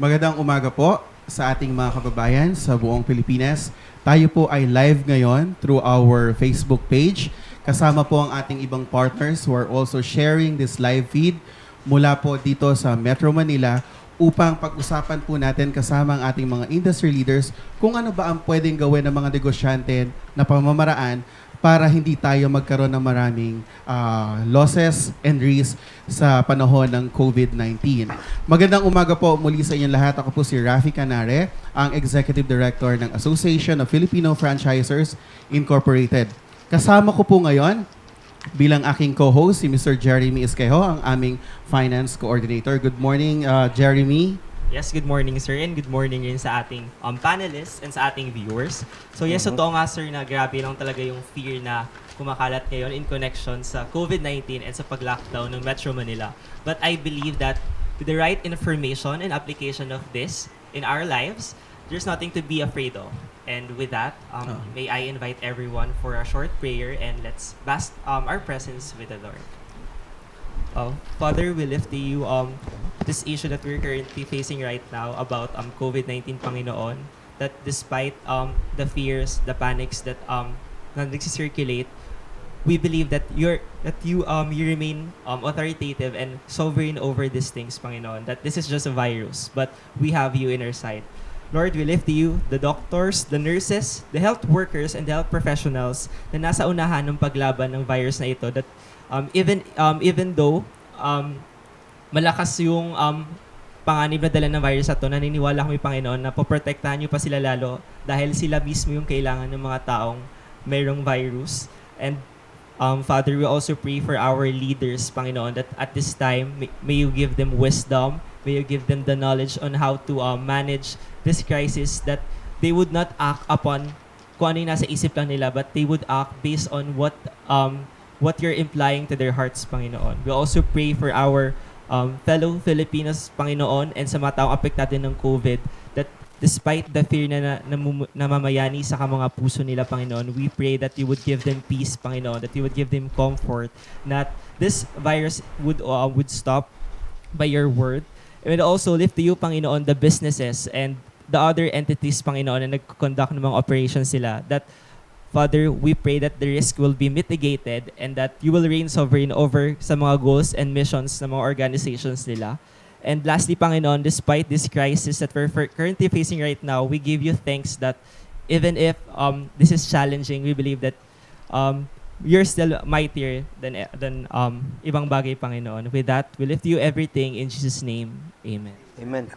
Magandang umaga po sa ating mga kababayan sa buong Pilipinas. Tayo po ay live ngayon through our Facebook page. Kasama po ang ating ibang partners who are also sharing this live feed mula po dito sa Metro Manila upang pag-usapan po natin kasama ang ating mga industry leaders kung ano ba ang pwedeng gawin ng mga negosyante na pamamaraan para hindi tayo magkaroon ng maraming losses and risks sa panahon ng COVID-19. Magandang umaga po muli sa inyong lahat. Ako po si Rafi Canare, ang Executive Director ng Association of Filipino Franchisers Incorporated. Kasama ko po ngayon bilang aking co-host si Mr. Jeremy Esquejo, ang aming Finance Coordinator. Good morning, Jeremy. Yes, good morning sir, and good morning rin sa ating panelists and sa ating viewers. So yes, totoo nga sir na grabe lang talaga yung fear na kumakalat ngayon in connection sa COVID-19 and sa pag-lockdown ng Metro Manila. But I believe that with the right information and application of this in our lives, there's nothing to be afraid of. And with that, may I invite everyone for a short prayer and let's bask our presence with the Lord. Father, we lift to you this issue that we're currently facing right now about COVID-19, Panginoon, that despite the fears, the panics that nagsisirculate, we believe that you remain authoritative and sovereign over these things, Panginoon, that this is just a virus, but we have you in our side. Lord, we lift to you the doctors, the nurses, the health workers, and the health professionals na nasa unahan ng paglaban ng virus na ito, that even though malakas yung panganib na dala ng virus na ito, naniniwala kami, Panginoon, na poprotektahan niyo pa sila lalo dahil sila mismo yung kailangan ng mga taong mayroong virus. And Father, we also pray for our leaders, Panginoon, that at this time, may you give them wisdom, may you give them the knowledge on how to manage this crisis, that they would not act upon kung ano yung nasa isip lang nila, but they would act based on what you're implying to their hearts, Panginoon. We also pray for our fellow Filipinos, Panginoon, and sa mga taong apektado ng COVID, that despite the fear na namamayani sa mga puso nila, Panginoon, we pray that you would give them peace, Panginoon, that you would give them comfort, that this virus would stop by your word. And we also lift to you, Panginoon, the businesses and the other entities, Panginoon, na nag-conduct ng mga operations sila, that Father, we pray that the risk will be mitigated and that you will reign sovereign over sa mga goals and missions ng mga organizations nila. And lastly, Panginoon, despite this crisis that we're currently facing right now, we give you thanks that even if this is challenging, we believe that you're still mightier than ibang bagay, Panginoon. With that, we lift you everything in Jesus' name. Amen. Amen.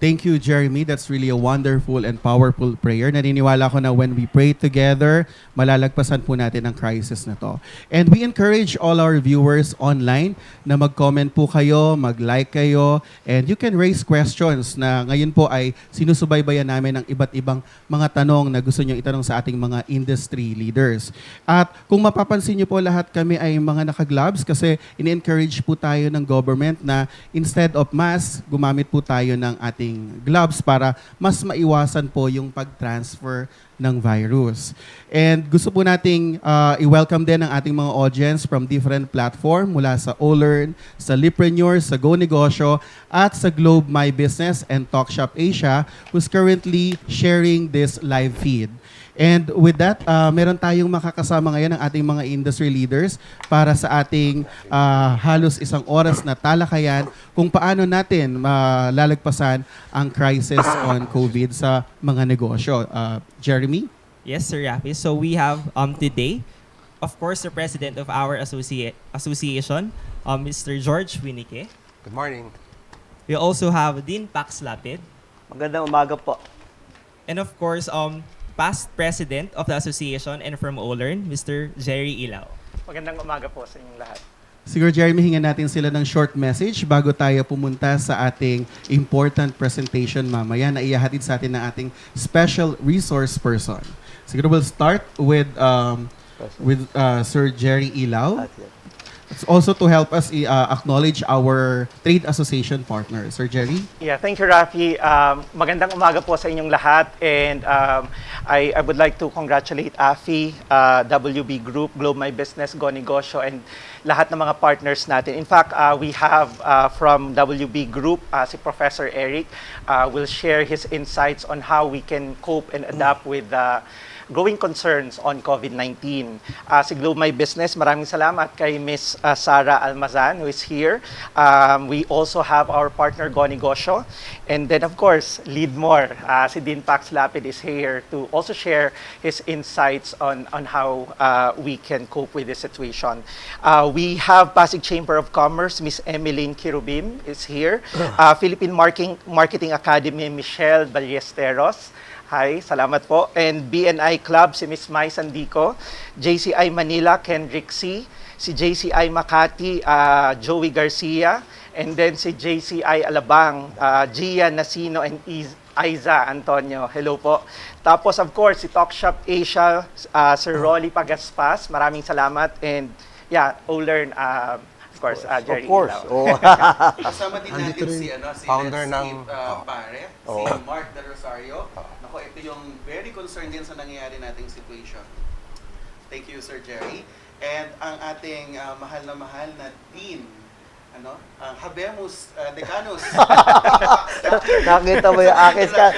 Thank you, Jeremy. That's really a wonderful and powerful prayer. Naniniwala ko na when we pray together, malalagpasan po natin ang crisis na to. And we encourage all our viewers online na mag-comment po kayo, mag-like kayo, and you can raise questions na ngayon po ay sinusubaybayan namin ng iba't ibang mga tanong na gusto nyo itanong sa ating mga industry leaders. At kung mapapansin nyo po, lahat kami ay mga naka-gloves kasi in-encourage po tayo ng government na instead of mask, gumamit po tayo ng ating gloves para mas maiwasan po yung pag-transfer ng virus. And gusto po nating i-welcome din ang ating mga audience from different platform mula sa Olearn, sa Lipreneur, sa Go Negosyo, at sa Globe My Business and Talkshop Asia who's currently sharing this live feed. And with that, meron tayong makakasama ngayon ng ating mga industry leaders para sa ating halos isang oras na talakayan kung paano natin lalagpasan ang crisis on COVID sa mga negosyo. Jeremy? Yes, Sir Rafi. So we have today, of course, the president of our association, Mr. George Winike. Good morning. We also have Dean Pax Lapid. Magandang umaga po. And of course, past president of the association and from Olearn, Mr. Jerry Ilaw. Magandang umaga po sa inyong lahat. Siguro, Jeremy, hingan natin sila ng short message bago tayo pumunta sa ating important presentation mamaya na ihahatid sa atin ng ating special resource person. Siguro we'll start with Sir Jerry Ilaw. It's also to help us acknowledge our trade association partners. Sir Jerry? Yeah, thank you, Rafi. Magandang umaga po sa inyong lahat. And I would like to congratulate AFI, WB Group, Globe My Business, Go Negosyo, and lahat ng mga partners natin. In fact, we have from WB Group, si Professor Eric will share his insights on how we can cope and adapt with growing concerns on COVID-19. Si Globe My Business, maraming salamat kay Miss Sara Almazan who is here. We also have our partner Go Negosyo. And then of course, Lead More. Si Dean Pax Lapid is here to also share his insights on how we can cope with this situation. We have Pasig Chamber of Commerce, Miss Emeline Kirubim is here. Philippine Marketing Academy, Michelle Ballesteros. Hi, salamat po. And BNI Club, si Miss Mai Sandico. JCI Manila, Kendrick C. Si JCI Makati, Joey Garcia. And then si JCI Alabang, Gia Nasino and Aiza Antonio. Hello po. Tapos of course, si Talk Shop Asia, Sir Rolly Pagaspas. Maraming salamat. And yeah, O'Learn, of course, Jerry Of course. Ilaw. Oh. Kasama din natin si, si founder Let's ng- Eat, Pare, Oo. si Mark De Rosario. Ako, ito yung very concerned din sa nangyayari nating situation. Thank you, Sir Jerry. And ang ating mahal na Dean, ang Habemus Decanus. Nakita mo yung akis ka.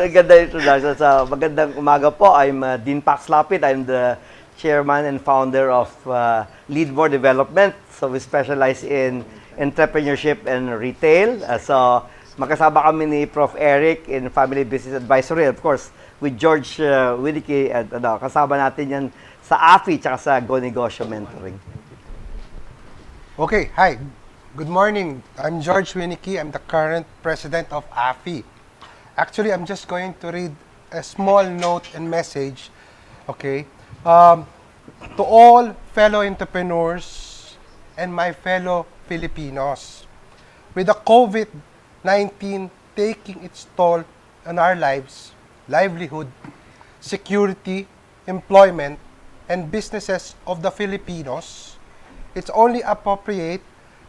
Ganda introduction. So, magandang umaga po. I'm Dean Pax Lapid. I'm the chairman and founder of Lead More Development. So, we specialize in entrepreneurship and retail. So, makasama kami ni Prof. Eric in Family Business Advisory. Of course, with George Winnicke. At kasama natin yan sa AFI tsaka sa Go Negosyo Mentoring. Okay, hi. Good morning. I'm George Winnicke. I'm the current president of AFI. Actually, I'm just going to read a small note and message, okay, to all fellow entrepreneurs and my fellow Filipinos. With the COVID-19 taking its toll on our lives, livelihood, security, employment, and businesses of the Filipinos, it's only appropriate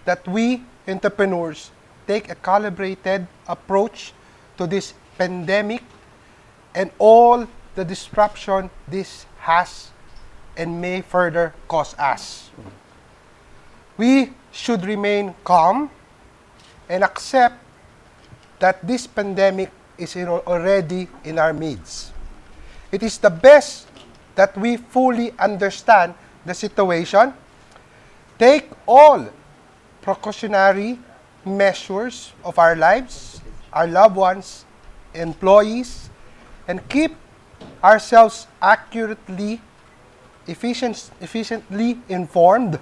that we entrepreneurs take a calibrated approach to this pandemic and all the disruption this has and may further cause us. We should remain calm and accept that this pandemic is already in our midst. It is the best that we fully understand the situation, take all precautionary measures of our lives, our loved ones, employees, and keep ourselves accurately, efficiently informed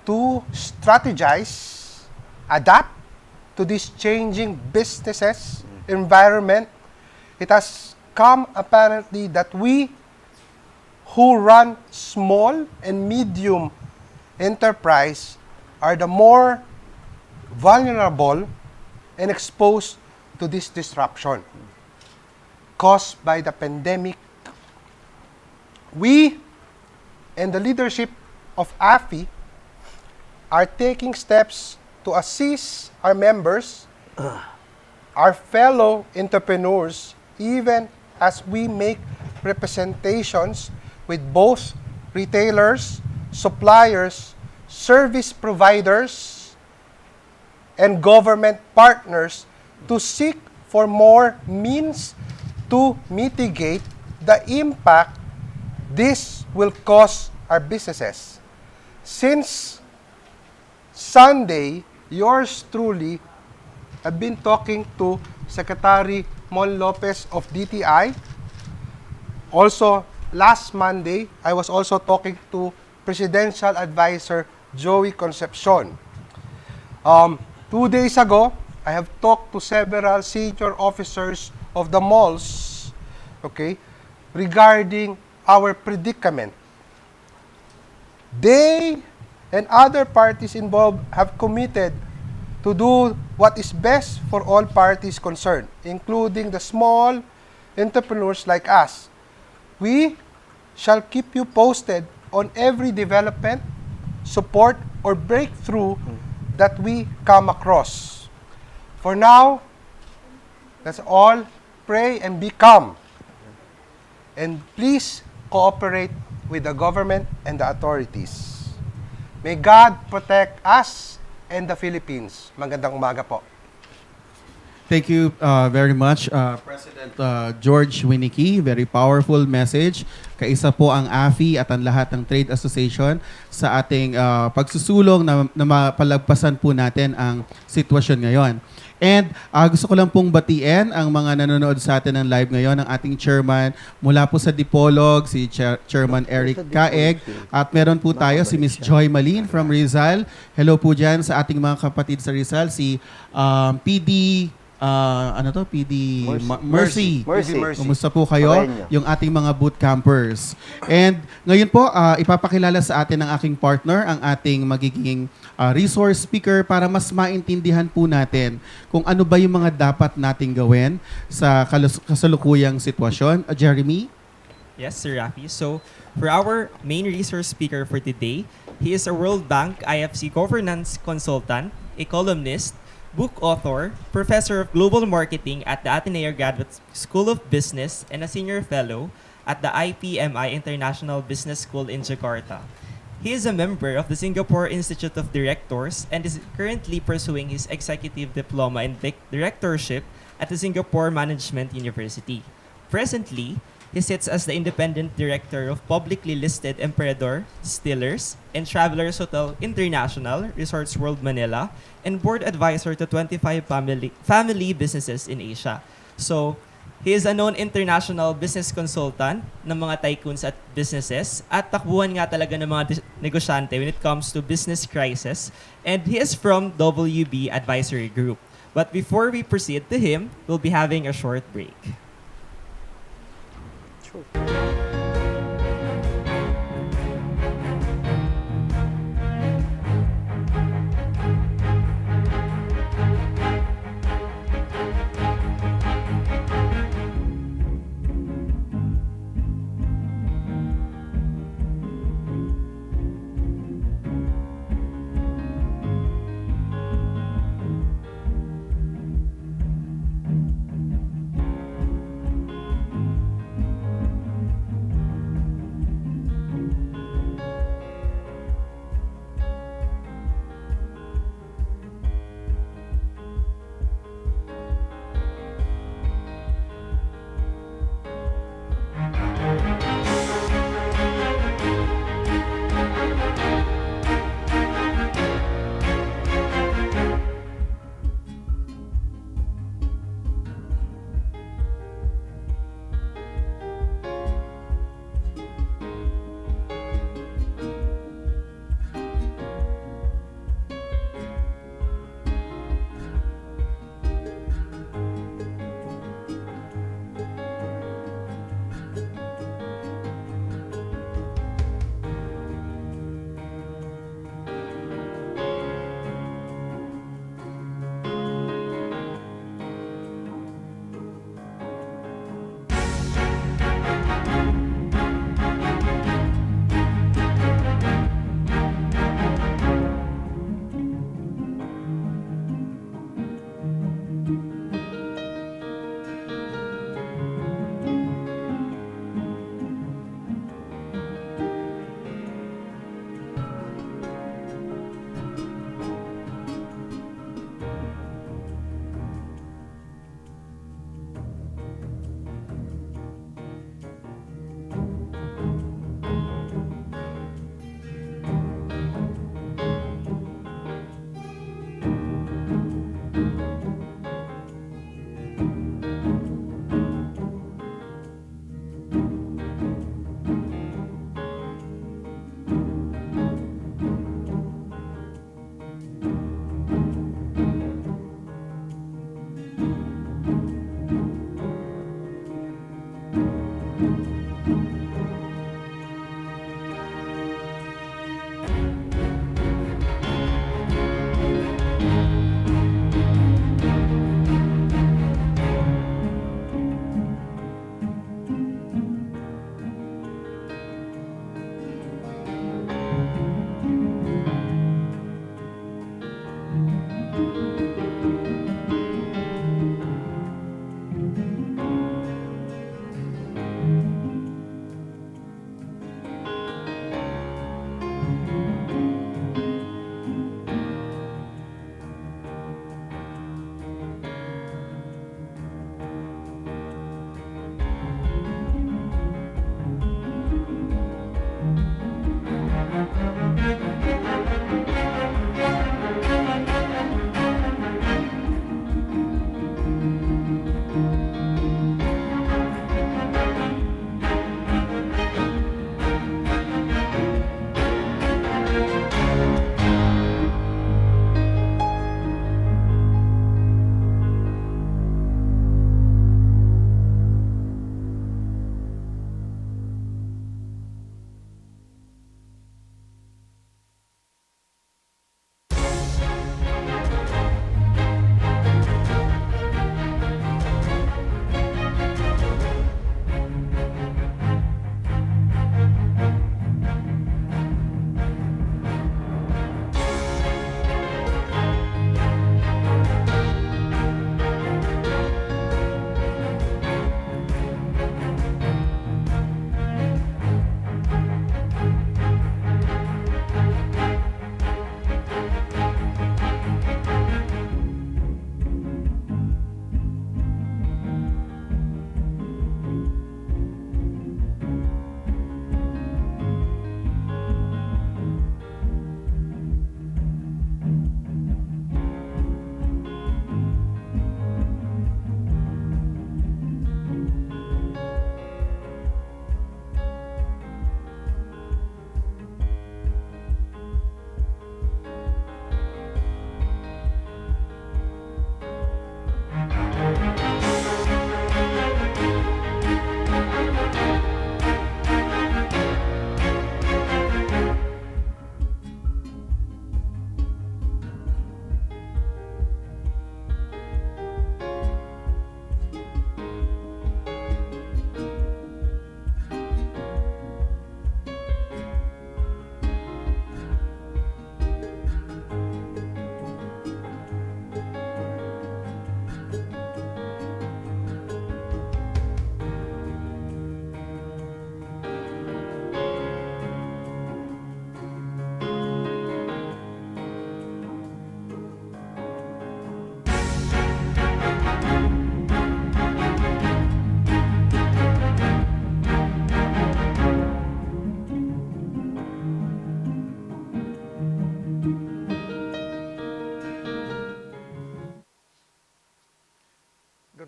to strategize, adapt to this changing businesses environment. It has come apparently that we who run small and medium enterprise are the more vulnerable and exposed to this disruption caused by the pandemic. We and the leadership of AFI are taking steps to assist our members, our fellow entrepreneurs, even as we make representations with both retailers, suppliers, service providers, and government partners to seek for more means to mitigate the impact this will cause our businesses. Since Sunday, yours truly have been talking to Secretary Mon Lopez of DTI. Also, last Monday, I was also talking to Presidential Advisor Joey Concepcion. 2 days ago, I have talked to several senior officers of the malls, okay, regarding our predicament. They and other parties involved have committed to do what is best for all parties concerned, including the small entrepreneurs like us. We shall keep you posted on every development support, or breakthrough that we come across. For now, let's all pray and be calm. And please cooperate with the government and the authorities. May God protect us and the Philippines. Magandang umaga po. Thank you very much, President George Winnicky. Very powerful message. Kaisa po ang AFI at ang lahat ng trade association sa ating pagsusulong na mapalagpasan po natin ang sitwasyon ngayon. And gusto ko lang pong batiin ang mga nanonood sa atin ng live ngayon, ang ating chairman mula po sa Dipolog, si Chairman Eric Caeg. At meron po tayo si Miss Joy Malin from Rizal. Hello po dyan sa ating mga kapatid sa Rizal, si PD Mercy. Mercy. Kumusta po kayo? Pareño. Yung ating mga boot campers. And ngayon po, ipapakilala sa atin ng aking partner, ang ating magiging resource speaker para mas maintindihan po natin kung ano ba yung mga dapat nating gawin sa kasalukuyang sitwasyon. Jeremy? Yes, Sir Rafi. So, for our main resource speaker for today, he is a World Bank IFC governance consultant, a columnist, book author, professor of global marketing at the Ateneo Graduate School of Business, and a senior fellow at the IPMI International Business School in Jakarta. He is a member of the Singapore Institute of Directors and is currently pursuing his executive diploma in directorship at the Singapore Management University. Presently, he sits as the independent director of publicly listed Emperador Distillers and Travelers Hotel International, Resorts World Manila, and board advisor to 25 family businesses in Asia. So, he is a known international business consultant ng mga tycoons at businesses at takbuhan nga talaga ng mga negosyante when it comes to business crisis. And he is from WB Advisory Group. But before we proceed to him, we'll be having a short break.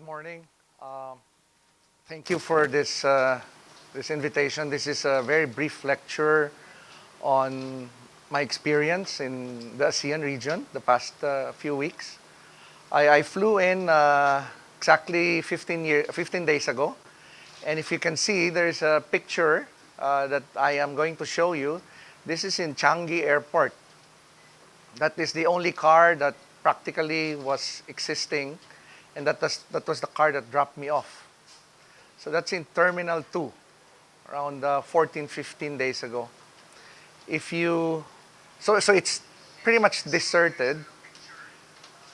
morning. Um, Thank you for this invitation. This is a very brief lecture on my experience in the ASEAN region the past few weeks. I flew in exactly 15 days ago, and if you can see, there's a picture that I am going to show you. This is in Changi Airport. That is the only car that practically was existing, and that was the car that dropped me off. So that's in Terminal 2, around 14, 15 days ago. If you, so it's pretty much deserted.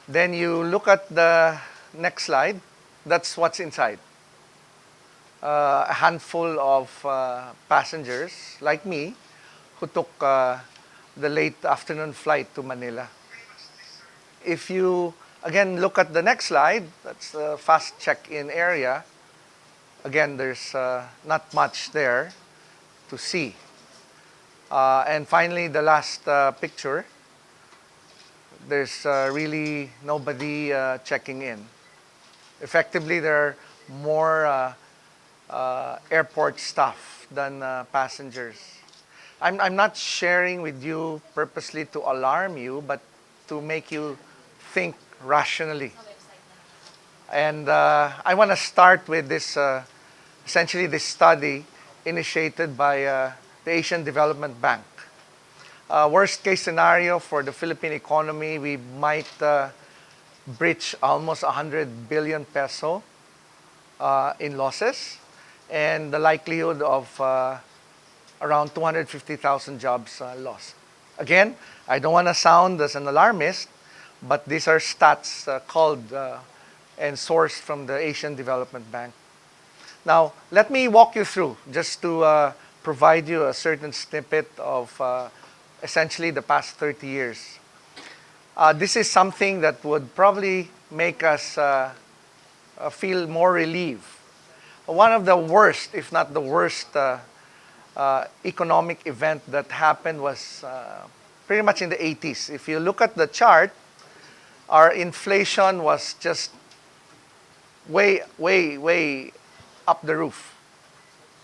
Then you look at the next slide. That's what's inside. A handful of passengers like me who took the late afternoon flight to Manila. If you again look at the next slide, that's the fast check-in area. Again, there's not much there to see. And finally, the last picture, there's really nobody checking in. Effectively, there are more airport staff than passengers. I'm not sharing with you purposely to alarm you, but to make you think rationally. And I want to start with this, essentially this study initiated by the Asian Development Bank. Worst case scenario for the Philippine economy, we might breach almost 100 billion peso in losses, and the likelihood of around 250,000 jobs lost. Again, I don't want to sound as an alarmist, but these are stats called and sourced from the Asian Development Bank. Now, let me walk you through, just to provide you a certain snippet of essentially the past 30 years. This is something that would probably make us feel more relieved. One of the worst, if not the worst, economic event that happened was pretty much in the 80s. If you look at the chart, our inflation was just way up the roof.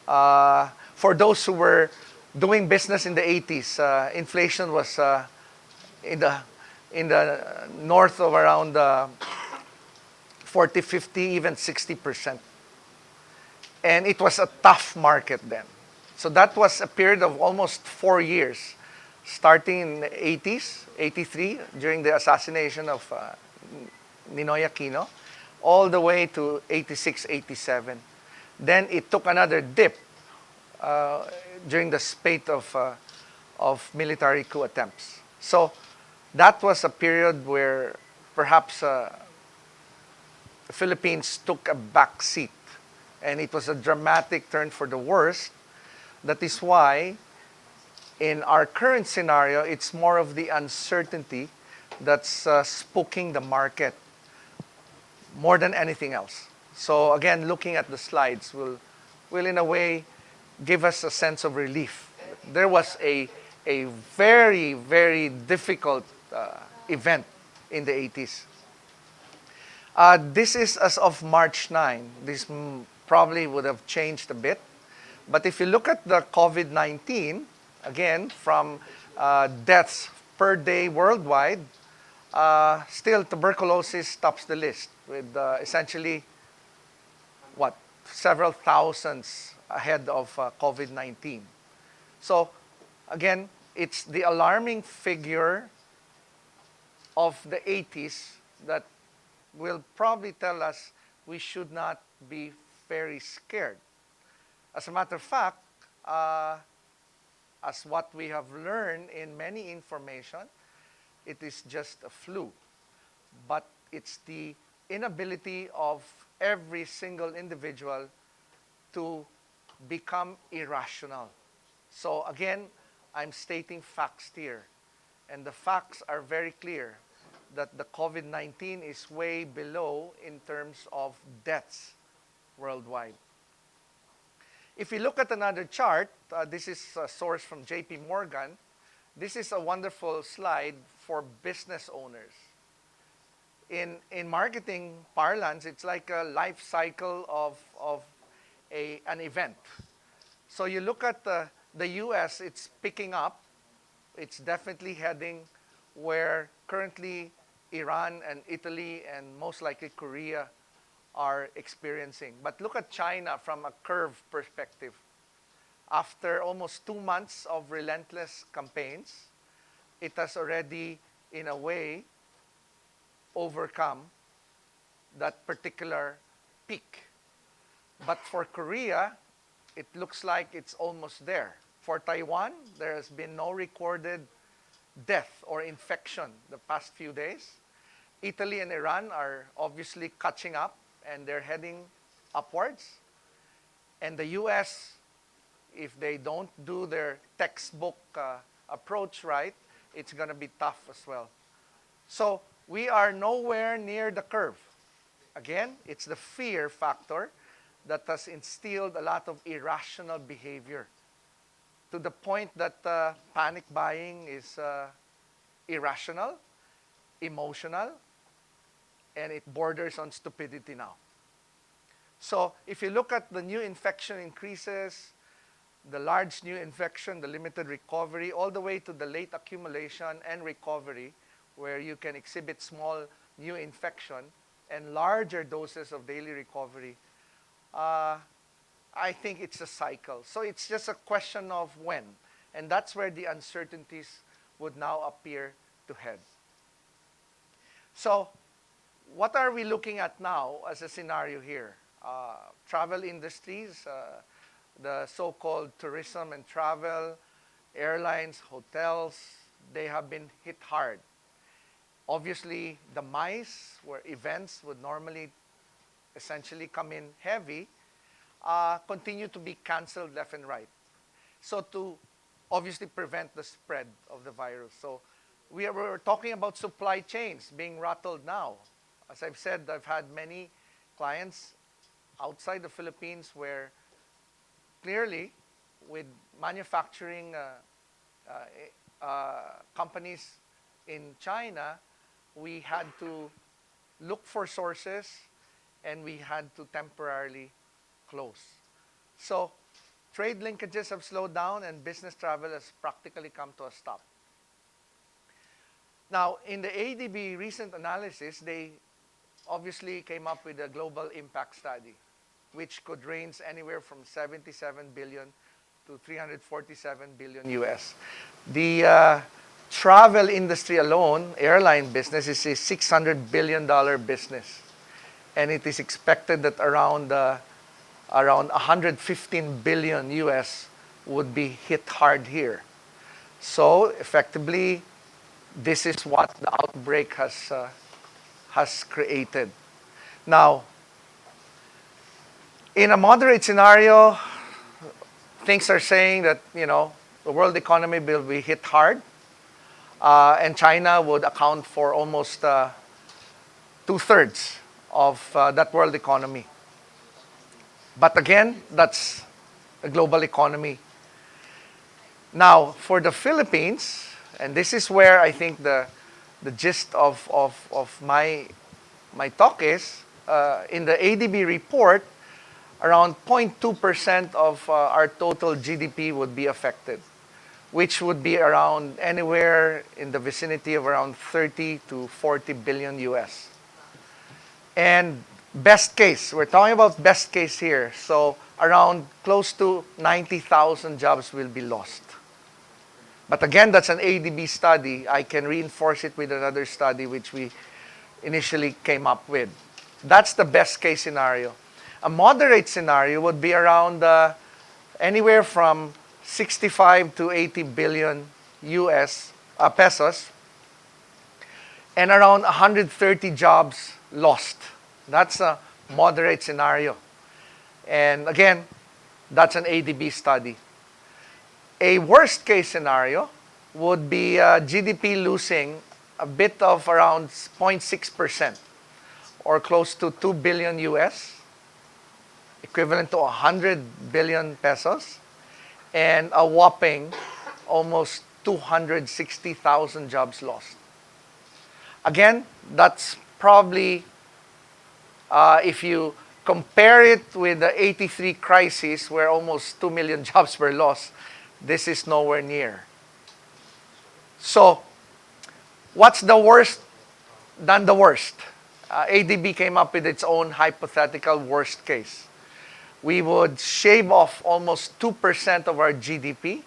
For those who were doing business in the 80s, inflation was in the north of around 40, 50, even 60%. And it was a tough market then. So that was a period of almost 4 years, starting in the 80s, 83, during the assassination of Ninoy Aquino, all the way to 86, 87. Then it took another dip during the spate of military coup attempts. So that was a period where perhaps the Philippines took a back seat, and it was a dramatic turn for the worst. That is why in our current scenario, it's more of the uncertainty that's spooking the market more than anything else. So again, looking at the slides will in a way give us a sense of relief. There was a very, very difficult event in the 80s. This is as of March 9. This probably would have changed a bit. But if you look at the COVID-19, again, from deaths per day worldwide, still tuberculosis tops the list with essentially, several thousands ahead of COVID-19. So, again, it's the alarming figure of the 80s that will probably tell us we should not be very scared. As a matter of fact, as what we have learned in many information, it is just a flu. But it's the inability of every single individual to become irrational. So again, I'm stating facts here. And the facts are very clear that the COVID-19 is way below in terms of deaths worldwide. If you look at another chart, this is a source from JP Morgan. This is a wonderful slide for business owners. in marketing parlance, it's like a life cycle of an event. So you look at the US, it's picking up. It's definitely heading where currently Iran and Italy and most likely Korea are experiencing. But look at China from a curve perspective. After almost 2 months of relentless campaigns, it has already, in a way, overcome that particular peak. But for Korea, it looks like it's almost there. For Taiwan, there has been no recorded death or infection the past few days. Italy and Iran are obviously catching up and they're heading upwards. And the US, if they don't do their textbook approach right, it's going to be tough as well. So we are nowhere near the curve. Again, it's the fear factor that has instilled a lot of irrational behavior to the point that panic buying is irrational, emotional, and it borders on stupidity now. So if you look at the new infection increases, the large new infection, the limited recovery, all the way to the late accumulation and recovery, where you can exhibit small new infection and larger doses of daily recovery, I think it's a cycle. So it's just a question of when. And that's where the uncertainties would now appear to head. So what are we looking at now as a scenario here? Travel industries, the so-called tourism and travel, airlines, hotels, they have been hit hard. Obviously, the MICE, where events would normally essentially come in heavy, continue to be canceled left and right. So to obviously prevent the spread of the virus. So we're talking about supply chains being rattled now. As I've said, I've had many clients outside the Philippines where clearly with manufacturing companies in China, we had to look for sources and we had to temporarily close. So trade linkages have slowed down and business travel has practically come to a stop. Now, in the ADB recent analysis, they obviously came up with a global impact study, which could range anywhere from 77 billion to 347 billion US. The travel industry alone, airline business, is a $600 billion business. And it is expected that around 115 billion US would be hit hard here. So effectively, this is what the outbreak has created. Now, in a moderate scenario, things are saying that, the world economy will be hit hard, and China would account for almost 2/3 of that world economy. But again, that's a global economy. Now, for the Philippines, and this is where I think the gist of my talk is, in the ADB report, around 0.2% of our total GDP would be affected, which would be around anywhere in the vicinity of around 30 to 40 billion US. And best case, we're talking about best case here, so around close to 90,000 jobs will be lost. But again, that's an ADB study. I can reinforce it with another study which we initially came up with. That's the best case scenario. A moderate scenario would be around anywhere from 65 to 80 billion US pesos and around 130 jobs lost. That's a moderate scenario. And again, that's an ADB study. A worst case scenario would be GDP losing a bit of around 0.6% or close to 2 billion US, equivalent to 100 billion pesos, and a whopping almost 260,000 jobs lost. Again, that's probably, if you compare it with the 83 crisis where almost 2 million jobs were lost, this is nowhere near. So, what's the worst than the worst? ADB came up with its own hypothetical worst case. We would shave off almost 2% of our GDP,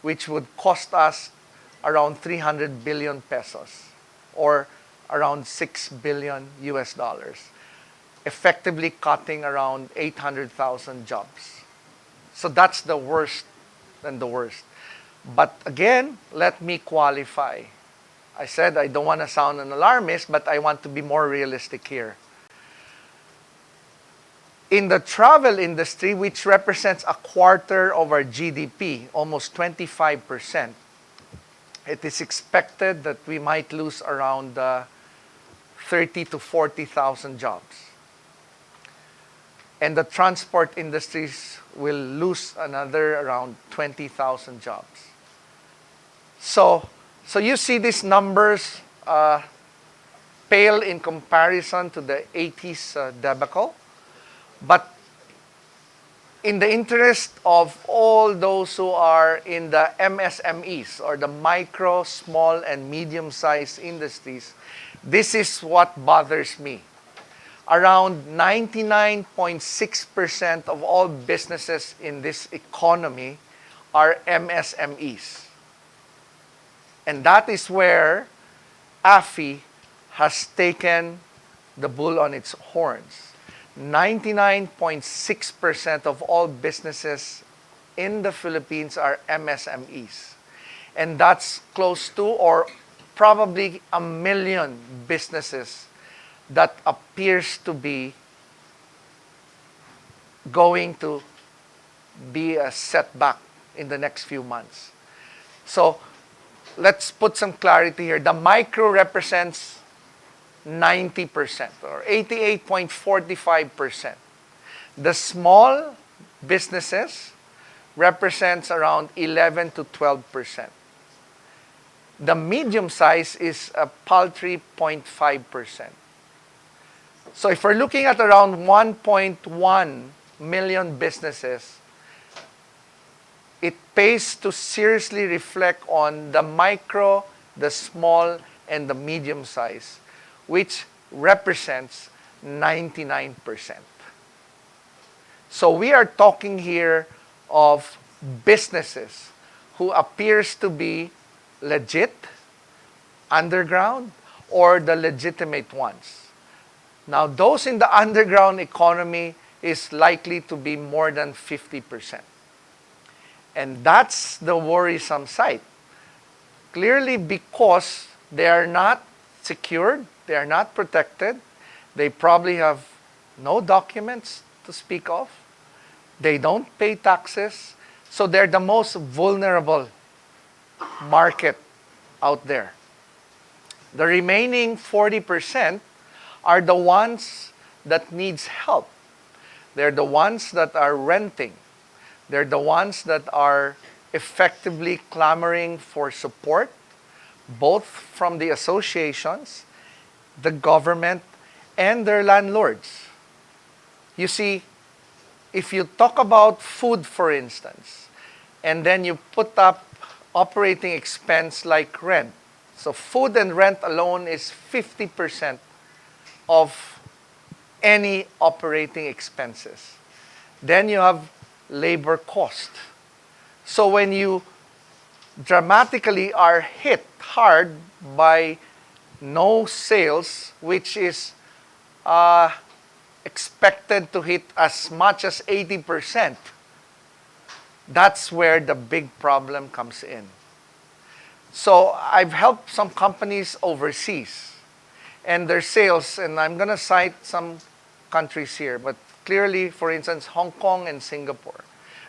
which would cost us around 300 billion pesos, or around 6 billion US dollars, effectively cutting around 800,000 jobs. So that's the worst than the worst. But again, let me qualify. I said I don't want to sound an alarmist, but I want to be more realistic here. In the travel industry, which represents a quarter of our GDP, almost 25%, it is expected that we might lose around 30 to 40,000 jobs. And the transport industries will lose another around 20,000 jobs. So you see these numbers pale in comparison to the 80s debacle. But in the interest of all those who are in the MSMEs, or the micro, small, and medium-sized industries, this is what bothers me. Around 99.6% of all businesses in this economy are MSMEs. And that is where AFI has taken the bull on its horns. 99.6% of all businesses in the Philippines are MSMEs. And that's close to, or probably, 1 million businesses that appears to be going to be a setback in the next few months. So let's put some clarity here. The micro represents 90%, or 88.45%. The small businesses represents around 11 to 12%. The medium size is a paltry 0.5%. So if we're looking at around 1.1 million businesses, it pays to seriously reflect on the micro, the small, and the medium size, which represents 99%. So we are talking here of businesses who appears to be legit, underground, or the legitimate ones. Now, those in the underground economy is likely to be more than 50%. And that's the worrisome side. Clearly, because they are not secured, they are not protected, they probably have no documents to speak of, they don't pay taxes, so they're the most vulnerable market out there. The remaining 40% are the ones that needs help. They're the ones that are renting. They're the ones that are effectively clamoring for support, both from the associations, the government, and their landlords. You see, if you talk about food, for instance, and then you put up operating expense like rent. So food and rent alone is 50% of any operating expenses. Then you have labor cost. So when you dramatically are hit hard by no sales, which is expected to hit as much as 80%, that's where the big problem comes in. So I've helped some companies overseas, and their sales, and I'm going to cite some countries here, but clearly, for instance, Hong Kong and Singapore,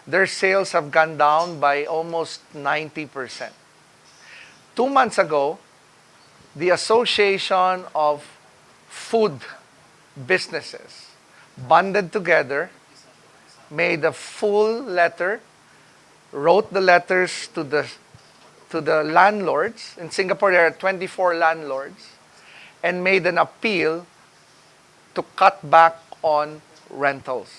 their sales have gone down by almost 90%. 2 months ago, the Association of Food Businesses banded together, made a full letter, wrote the letters to the landlords. In Singapore, there are 24 landlords, and made an appeal to cut back on rentals.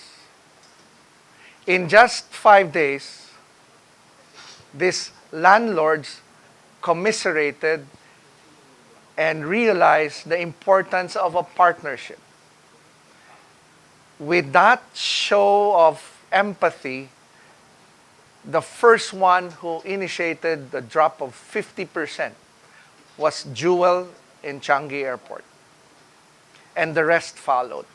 In just 5 days, these landlords commiserated and realized the importance of a partnership. With that show of empathy, the first one who initiated the drop of 50% was Jewel in Changi Airport. And the rest followed.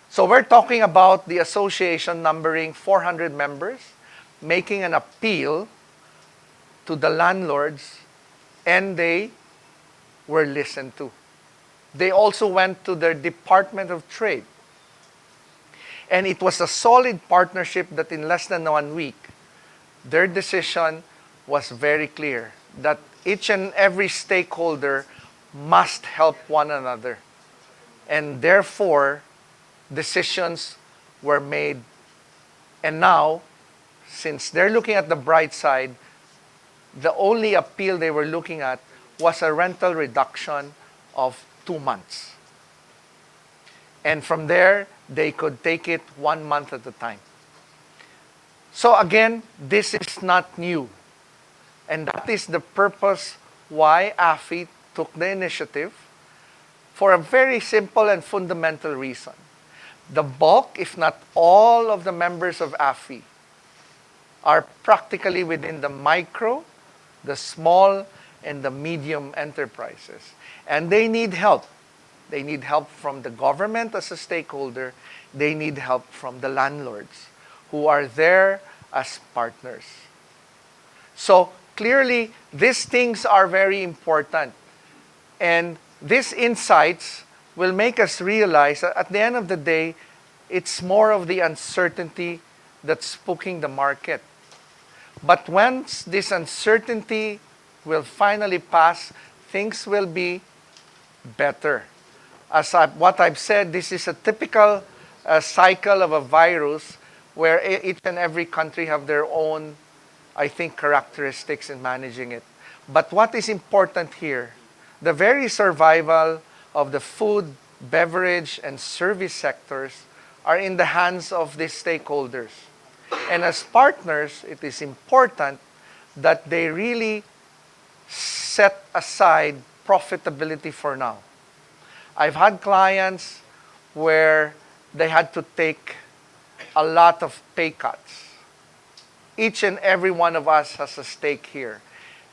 So we're talking about the association numbering 400 members, making an appeal to the landlords, and they were listened to. They also went to their Department of Trade. And it was a solid partnership that in less than 1 week, their decision was very clear that each and every stakeholder must help one another. And therefore, decisions were made. And now, since they're looking at the bright side, the only appeal they were looking at was a rental reduction of 2 months. And from there, they could take it 1 month at a time. So again, this is not new. And that is the purpose why AFI took the initiative, for a very simple and fundamental reason. The bulk, if not all, of the members of AFI are practically within the micro, the small, and the medium enterprises. And they need help. They need help from the government as a stakeholder. They need help from the landlords who are there as partners. So clearly, these things are very important. And these insights will make us realize that at the end of the day, it's more of the uncertainty that's spooking the market. But once this uncertainty will finally pass, things will be better. What I've said, this is a typical cycle of a virus where each and every country have their own, I think, characteristics in managing it. But what is important here, the very survival of the food, beverage, and service sectors are in the hands of these stakeholders. And as partners, it is important that they really set aside profitability for now. I've had clients where they had to take a lot of pay cuts. Each and every one of us has a stake here.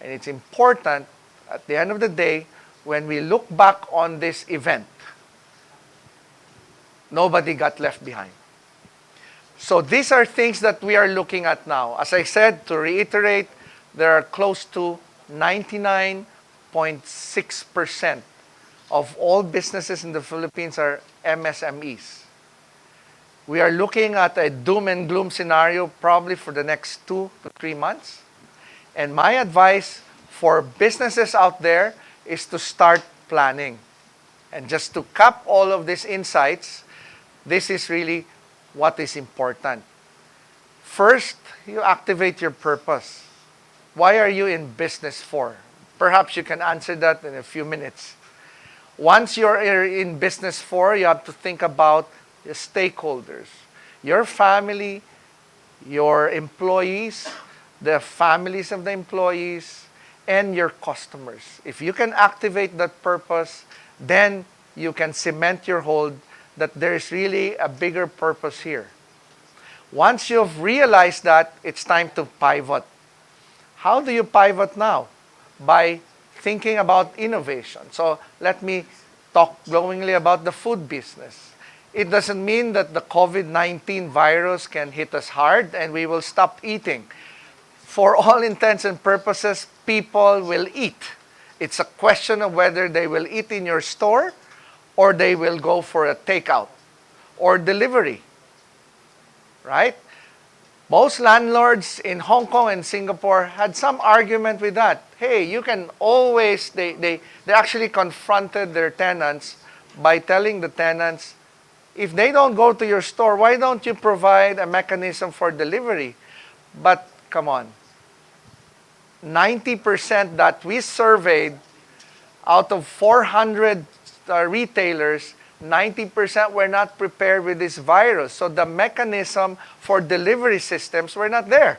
And it's important, at the end of the day, when we look back on this event, nobody got left behind. So these are things that we are looking at now. As I said, to reiterate, there are close to 99.6% of all businesses in the Philippines are MSMEs. We are looking at a doom and gloom scenario probably for the next 2 to 3 months. And my advice for businesses out there is to start planning. And just to cap all of these insights, this is really what is important. First, you activate your purpose. Why are you in business for? Perhaps you can answer that in a few minutes. Once you're in business for, you have to think about the stakeholders, your family, your employees, the families of the employees, and your customers. If you can activate that purpose, then you can cement your hold that there is really a bigger purpose here. Once you've realized that, it's time to pivot. How do you pivot now? By thinking about innovation. So let me talk glowingly about the food business. It doesn't mean that the COVID-19 virus can hit us hard and we will stop eating. For all intents and purposes, people will eat. It's a question of whether they will eat in your store or they will go for a takeout or delivery. Right? Most landlords in Hong Kong and Singapore had some argument with that. Hey, you can always, they actually confronted their tenants by telling the tenants, if they don't go to your store, why don't you provide a mechanism for delivery? But come on, 90% that we surveyed out of 400 retailers, 90% were not prepared with this virus. So the mechanism for delivery systems were not there.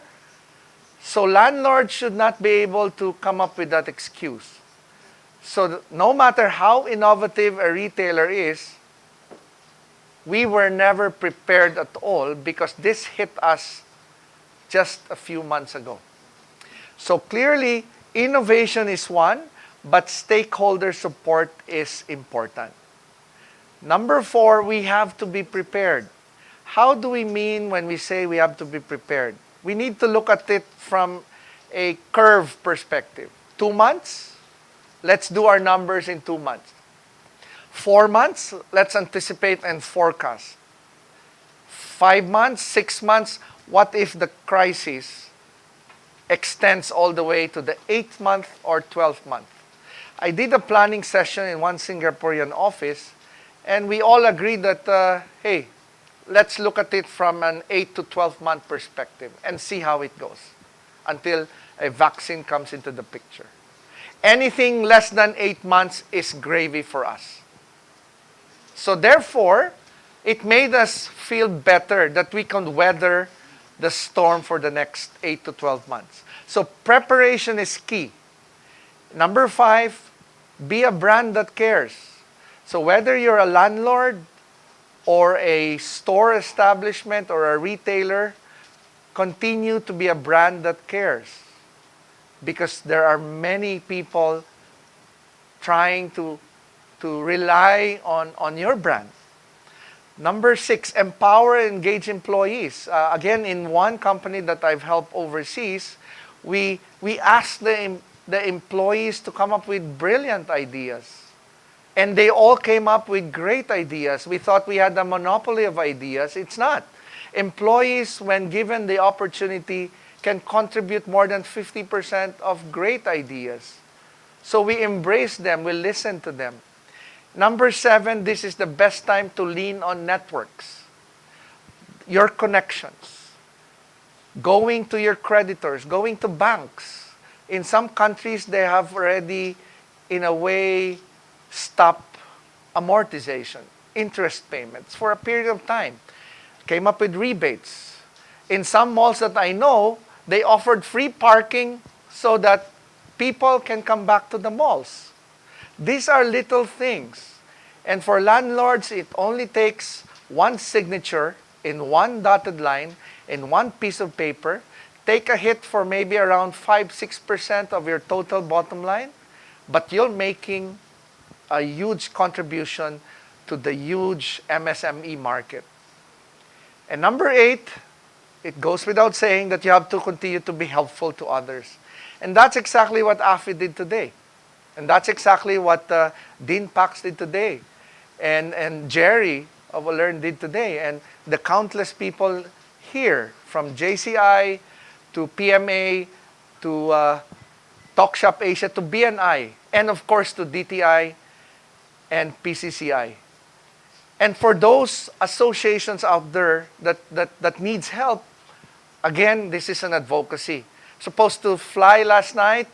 So landlords should not be able to come up with that excuse. So no matter how innovative a retailer is, we were never prepared at all because this hit us just a few months ago. So clearly, innovation is one, but stakeholder support is important. Number 4, we have to be prepared. How do we mean when we say we have to be prepared? We need to look at it from a curve perspective. 2 months? Let's do our numbers in 2 months. 4 months? Let's anticipate and forecast. 5 months? 6 months? What if the crisis extends all the way to the 8th month or 12th month? I did a planning session in one Singaporean office, and we all agreed that, hey, let's look at it from an 8 to 12 month perspective and see how it goes until a vaccine comes into the picture. Anything less than 8 months is gravy for us. So therefore, it made us feel better that we can weather the storm for the next 8 to 12 months. So preparation is key. Number 5, be a brand that cares. So whether you're a landlord or a store establishment or a retailer, continue to be a brand that cares. Because there are many people trying to rely on your brand. Number 6, empower and engage employees. Again, in one company that I've helped overseas, we asked the employees to come up with brilliant ideas. And they all came up with great ideas. We thought we had a monopoly of ideas. It's not. Employees, when given the opportunity, can contribute more than 50% of great ideas. So we embrace them, we listen to them. Number 7, this is the best time to lean on networks. Your connections. Going to your creditors, going to banks. In some countries, they have already, in a way, stopped amortization, interest payments for a period of time. Came up with rebates. In some malls that I know, they offered free parking so that people can come back to the malls. These are little things. And for landlords, it only takes one signature in one dotted line, in one piece of paper, take a hit for maybe around 5-6% of your total bottom line, but you're making a huge contribution to the huge MSME market. And number 8, it goes without saying that you have to continue to be helpful to others. And that's exactly what AFI did today. And that's exactly what Dean Pax did today. And Jerry of Learn did today. And the countless people here, from JCI to PMA to Talk Shop Asia to BNI, and of course to DTI and PCCI. And for those associations out there that needs help, again, this is an advocacy. Supposed to fly last night,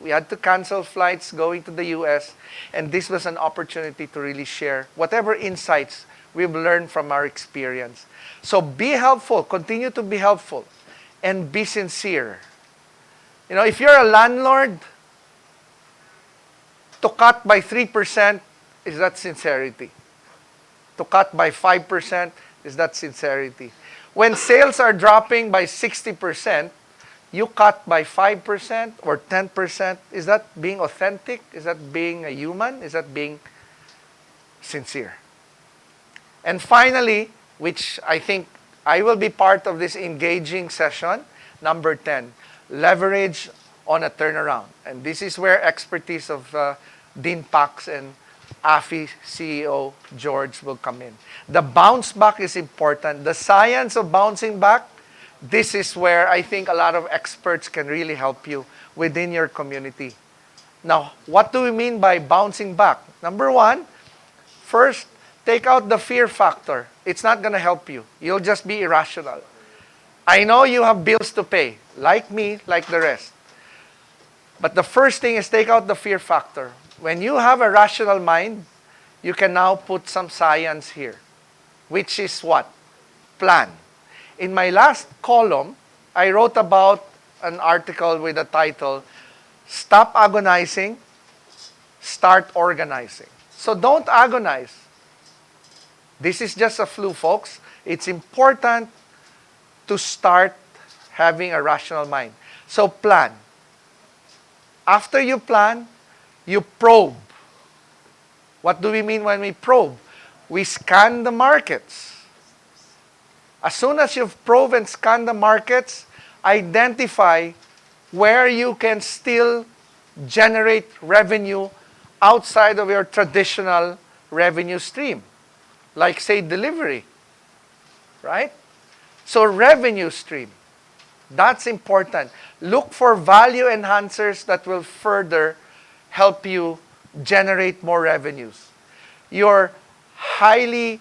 we had to cancel flights going to the US, and this was an opportunity to really share whatever insights we've learned from our experience. So be helpful, continue to be helpful, and be sincere. You know, if you're a landlord, to cut by 3%, is that sincerity? To cut by 5%, is that sincerity? When sales are dropping by 60%, you cut by 5% or 10%, is that being authentic? Is that being a human? Is that being sincere? And finally, which I think I will be part of this engaging session, number 10, leverage on a turnaround. And this is where expertise of Dean Pax and AFI CEO George will come in. The bounce back is important. The science of bouncing back, this is where I think a lot of experts can really help you within your community. Now, what do we mean by bouncing back? Number 1, first, take out the fear factor. It's not going to help you. You'll just be irrational. I know you have bills to pay, like me, like the rest. But the first thing is take out the fear factor. When you have a rational mind, you can now put some science here, which is what? Plan. In my last column, I wrote about an article with the title, Stop Agonizing, Start Organizing. So don't agonize. This is just a flu, folks. It's important to start having a rational mind. So plan. After you plan, you probe. What do we mean when we probe? We scan the markets. As soon as you've probed and scanned the markets, identify where you can still generate revenue outside of your traditional revenue stream. Like, say, delivery, right? So revenue stream, that's important. Look for value enhancers that will further help you generate more revenues. Your highly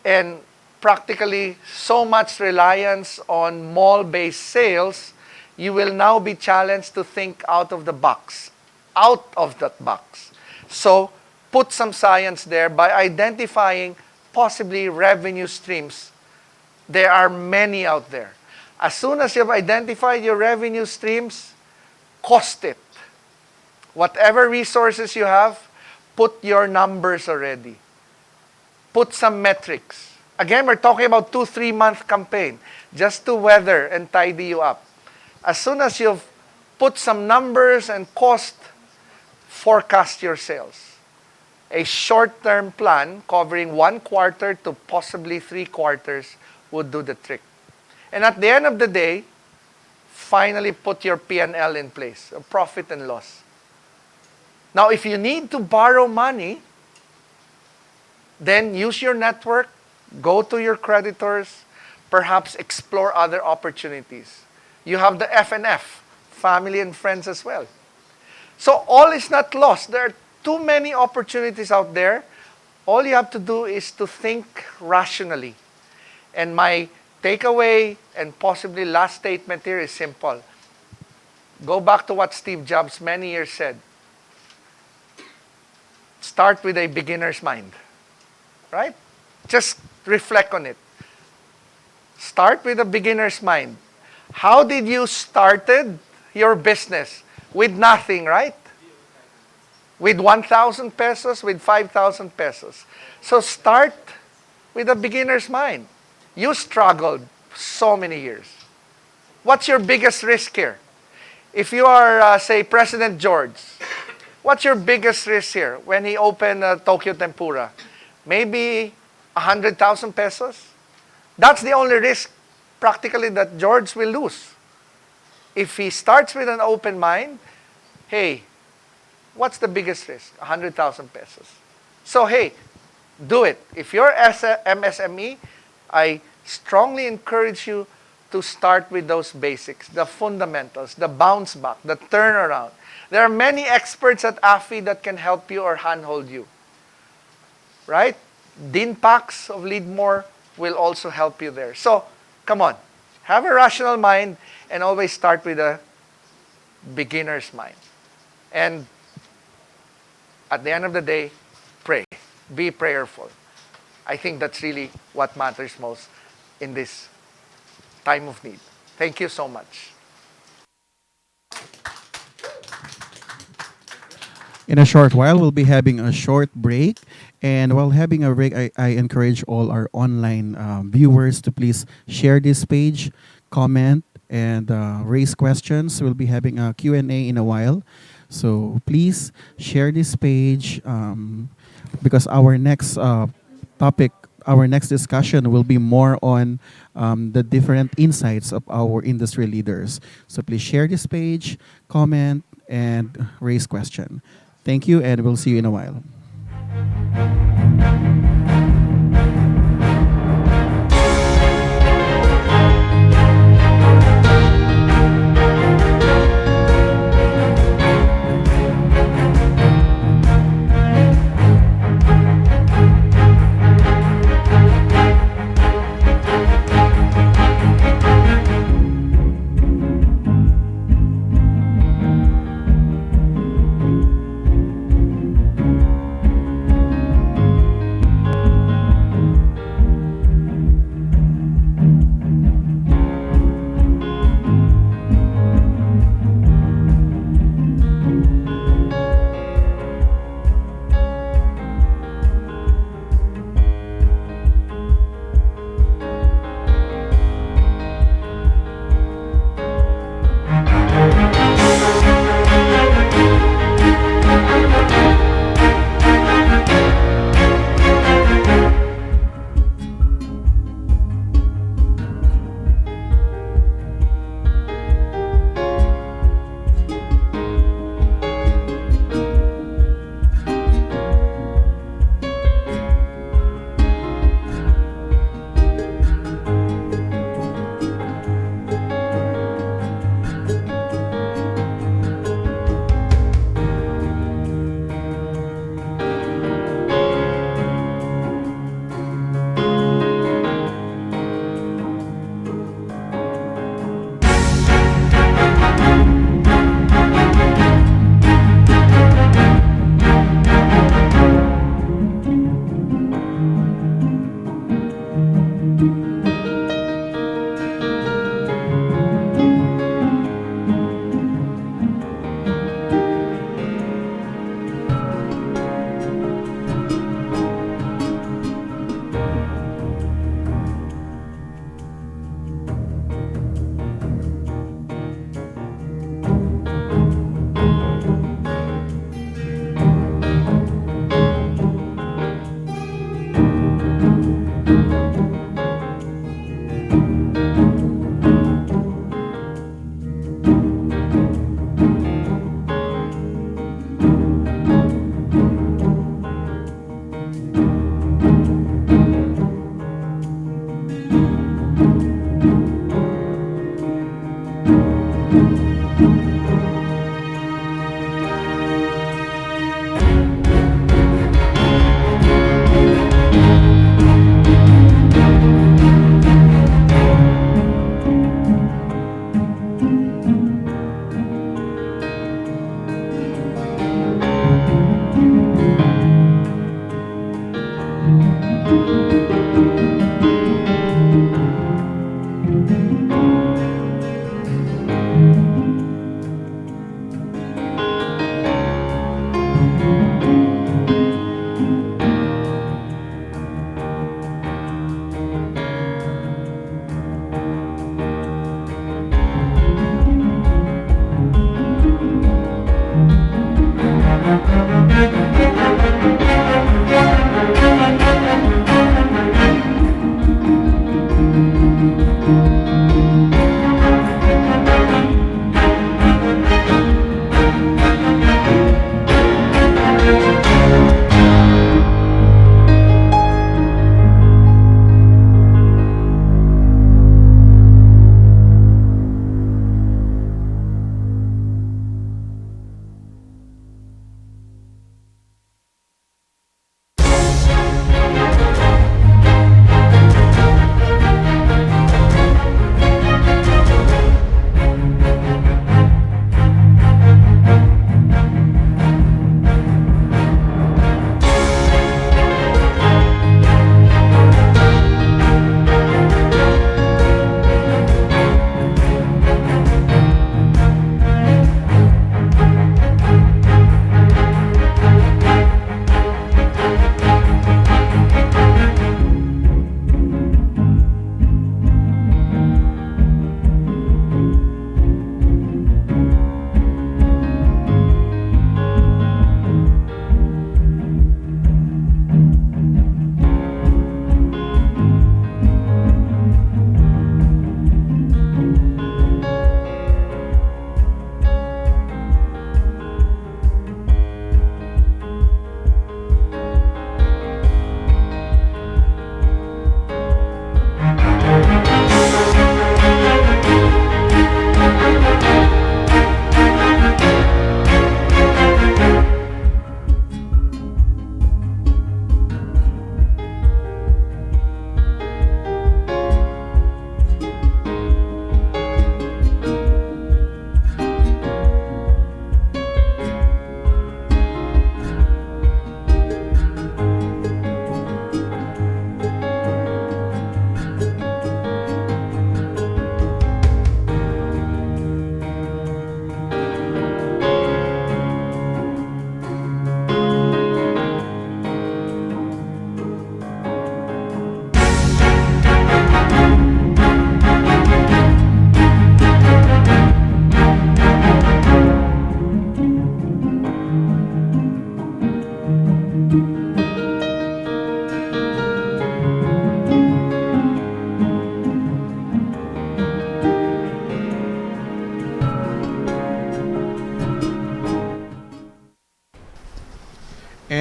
and practically so much reliance on mall-based sales, you will now be challenged to think out of the box, out of that box. So put some science there by identifying possibly revenue streams. There are many out there. As soon as you've identified your revenue streams, cost it. Whatever resources you have, put your numbers already. Put some metrics. Again, we're talking about 2-3 month campaign just to weather and tidy you up. As soon as you've put some numbers and cost, forecast your sales. A short-term plan covering 1 quarter to possibly 3 quarters would do the trick. And at the end of the day, finally put your P&L in place, a profit and loss. Now, if you need to borrow money, then use your network, go to your creditors, perhaps explore other opportunities. You have the F&F, family and friends as well. So all is not lost. There are too many opportunities out there. All you have to do is to think rationally. And my takeaway and possibly last statement here is simple. Go back to what Steve Jobs many years said. Start with a beginner's mind. Right? Just reflect on it. Start with a beginner's mind. How did you started your business? With nothing, right? With 1,000 pesos, with 5,000 pesos. So start with a beginner's mind. You struggled so many years. What's your biggest risk here? If you are, say, President George, what's your biggest risk here when he opened Tokyo Tempura? Maybe 100,000 pesos? That's the only risk practically that George will lose. If he starts with an open mind, hey, what's the biggest risk? 100,000 pesos. So hey, do it. If you're MSME, I strongly encourage you to start with those basics, the fundamentals, the bounce back, the turnaround. There are many experts at AFI that can help you or handhold you. Right? Dean Pax of Leadmore will also help you there. So, come on. Have a rational mind and always start with a beginner's mind. And at the end of the day, pray. Be prayerful. I think that's really what matters most in this time of need. Thank you so much. In a short while, we'll be having a short break. And while having a break, I encourage all our online viewers to please share this page, comment, and raise questions. We'll be having a Q&A in a while. So please share this page because our next topic, our next discussion will be more on the different insights of our industry leaders. So please share this page, comment, and raise question. Thank you, and we'll see you in a while.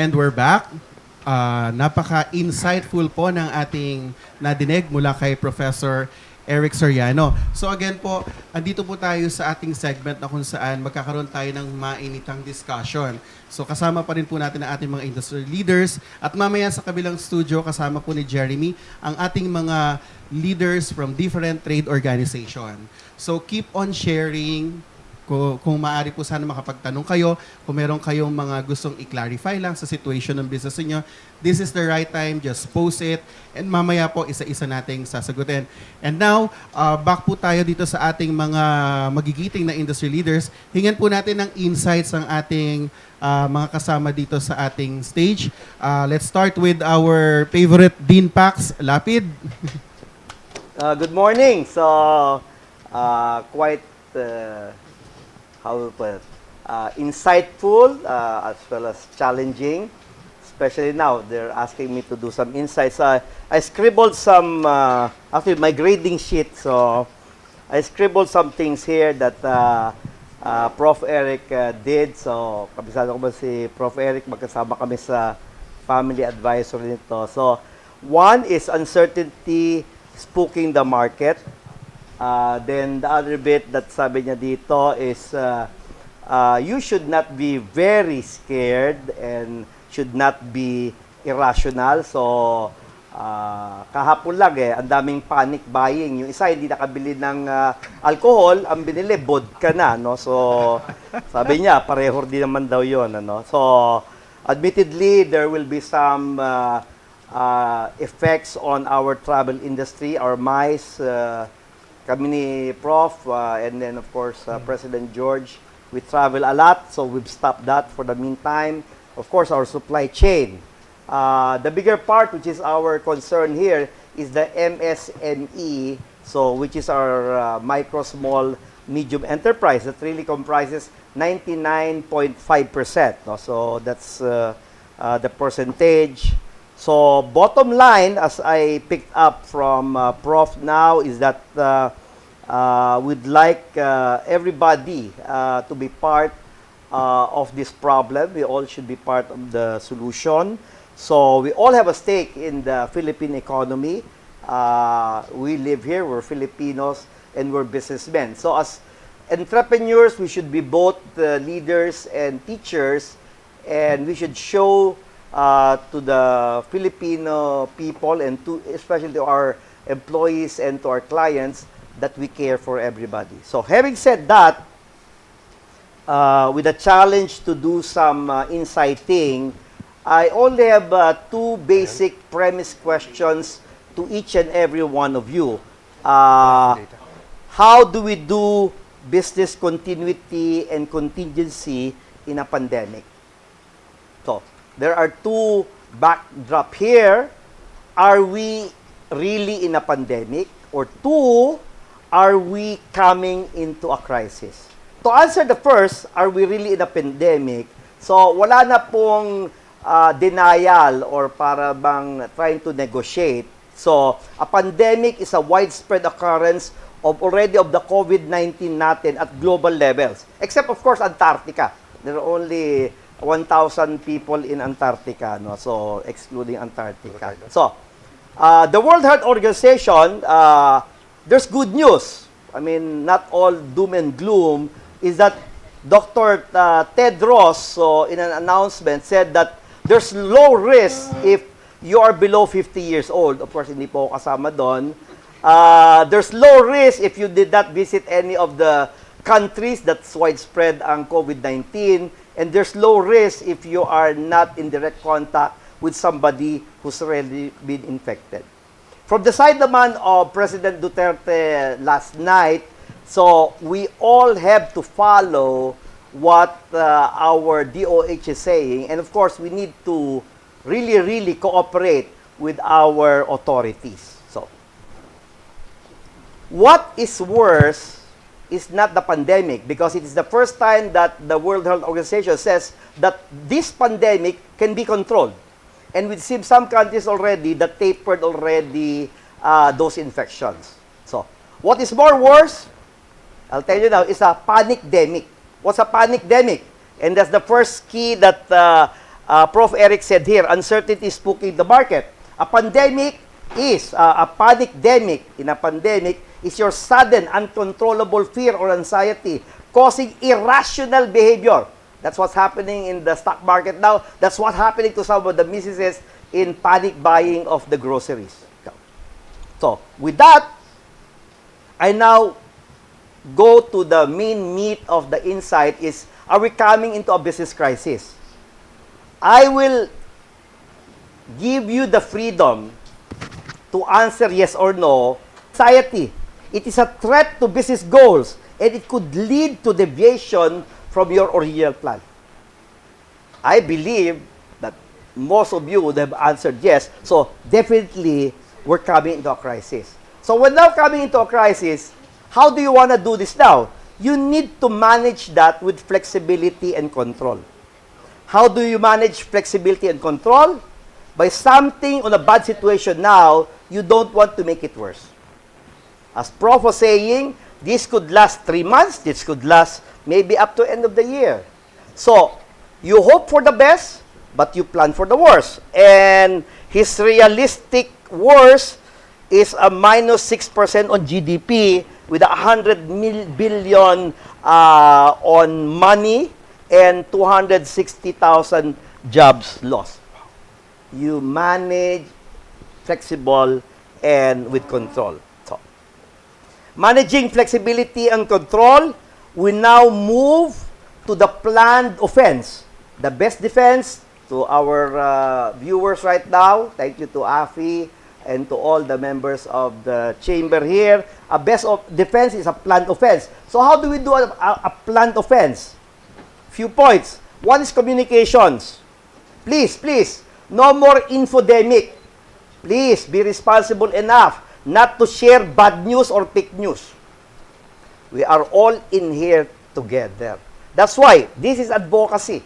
And we're back. Napaka-insightful po ng ating nadinig mula kay Professor Eric Soriano. So again po, andito po tayo sa ating segment na kung saan magkakaroon tayo ng mainitang discussion. So kasama pa rin po natin ang ating mga industry leaders at mamaya sa kabilang studio kasama po ni Jeremy ang ating mga leaders from different trade organization. So keep on sharing. Kung maaari po sana makapagtanong kayo, kung meron kayong mga gustong i-clarify lang sa situation ng business niyo, this is the right time, just post it, and mamaya po isa-isa nating sasagutin. And now, back po tayo dito sa ating mga magigiting na industry leaders. Hingan po natin ng insights ng ating mga kasama dito sa ating stage. Let's start with our favorite Dean Pax, Lapid. Good morning. So, quite how to put it, insightful as well as challenging. Especially now, they're asking me to do some insights. I scribbled some, actually my grading sheet, so I scribbled some things here that Prof. Eric did. So, kabisado ko ba si Prof. Eric, magkasama kami sa family advisor nito. So, one is uncertainty spooking the market. Then the other bit that sabi niya dito is you should not be very scared and should not be irrational. So, kahapon lang ang daming panic buying. Yung isa hindi nakabili ng alcohol, ang binili vodka na, no? So, sabi niya pareho din naman daw 'yon, ano. So, admittedly there will be some effects on our travel industry, our MICE, kami ni Prof, and then of course President George, we travel a lot, so we've stopped that for the meantime. Of course, our supply chain. The bigger part, which is our concern here, is the MSME, so which is our micro, small, medium enterprise that really comprises 99.5%. No? So that's the percentage. So bottom line, as I picked up from Prof now, is that we'd like everybody to be part of this problem. We all should be part of the solution. So we all have a stake in the Philippine economy. We live here, we're Filipinos, and we're businessmen. So as entrepreneurs, we should be both leaders and teachers, and we should show to the Filipino people and especially to our employees and to our clients that we care for everybody. So having said that, with a challenge to do some insighting, I only have two basic premise questions to each and every one of you. How do we do business continuity and contingency in a pandemic? So, there are two backdrop here. Are we really in a pandemic? Or two, are we coming into a crisis? To answer the first, are we really in a pandemic? So, wala na pong denial or para bang trying to negotiate. So, a pandemic is a widespread occurrence of the COVID-19 natin at global levels. Except, of course, Antarctica. There are only 1,000 people in Antarctica, no? So excluding Antarctica. So, the World Health Organization, there's good news. I mean, not all doom and gloom. Is that Dr. Tedros, so in an announcement, said that there's low risk if you are below 50 years old. Of course, hindi po kasama doon. There's low risk if you did not visit any of the countries that's widespread ang COVID-19. And there's low risk if you are not in direct contact with somebody who's already been infected. From the side naman of President Duterte last night, so we all have to follow what our DOH is saying. And of course, we need to really cooperate with our authorities. So, what is worse is not the pandemic, because it is the first time that the World Health Organization says that this pandemic can be controlled. And we've seen some countries already that tapered already those infections. So, what is more worse, I'll tell you now, is a panic-demic. What's a panic-demic? And that's the first key that Prof. Eric said here, uncertainty is spooking the market. A pandemic is, a panic-demic in a pandemic is your sudden, uncontrollable fear or anxiety causing irrational behavior. That's what's happening in the stock market now. That's what's happening to some of the businesses in panic buying of the groceries. So, with that, I now go to the main meat of the insight is, are we coming into a business crisis? I will give you the freedom to answer yes or no. Anxiety, it is a threat to business goals and it could lead to deviation from your original plan. I believe that most of you would have answered yes. So definitely, we're coming into a crisis. So when now coming into a crisis, how do you want to do this now? You need to manage that with flexibility and control. How do you manage flexibility and control? By something on a bad situation now, you don't want to make it worse. As Prof was saying, this could last 3 months, this could last maybe up to end of the year. So, you hope for the best, but you plan for the worst. And his realistic worst is a minus 6% on GDP with 100 billion on money and 260,000 jobs lost. You manage flexible and with control. So, managing flexibility and control, we now move to the planned offense. The best defense to our viewers right now, thank you to Afi and to all the members of the chamber here, a best of defense is a planned offense. So how do we do a planned offense? Few points. One is communications. Please, no more infodemic. Please be responsible enough not to share bad news or fake news. We are all in here together. That's why this is advocacy.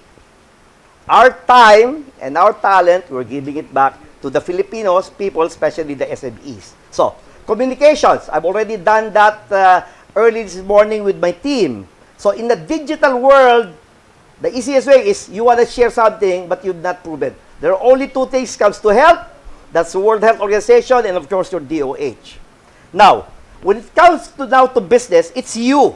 Our time and our talent, we're giving it back to the Filipinos, people, especially the SMEs. So, communications. I've already done that early this morning with my team. So, in the digital world, the easiest way is you want to share something, but you've not proven. There are only two things comes to help. That's the World Health Organization and, of course, your DOH. Now, when it comes to now to business, it's you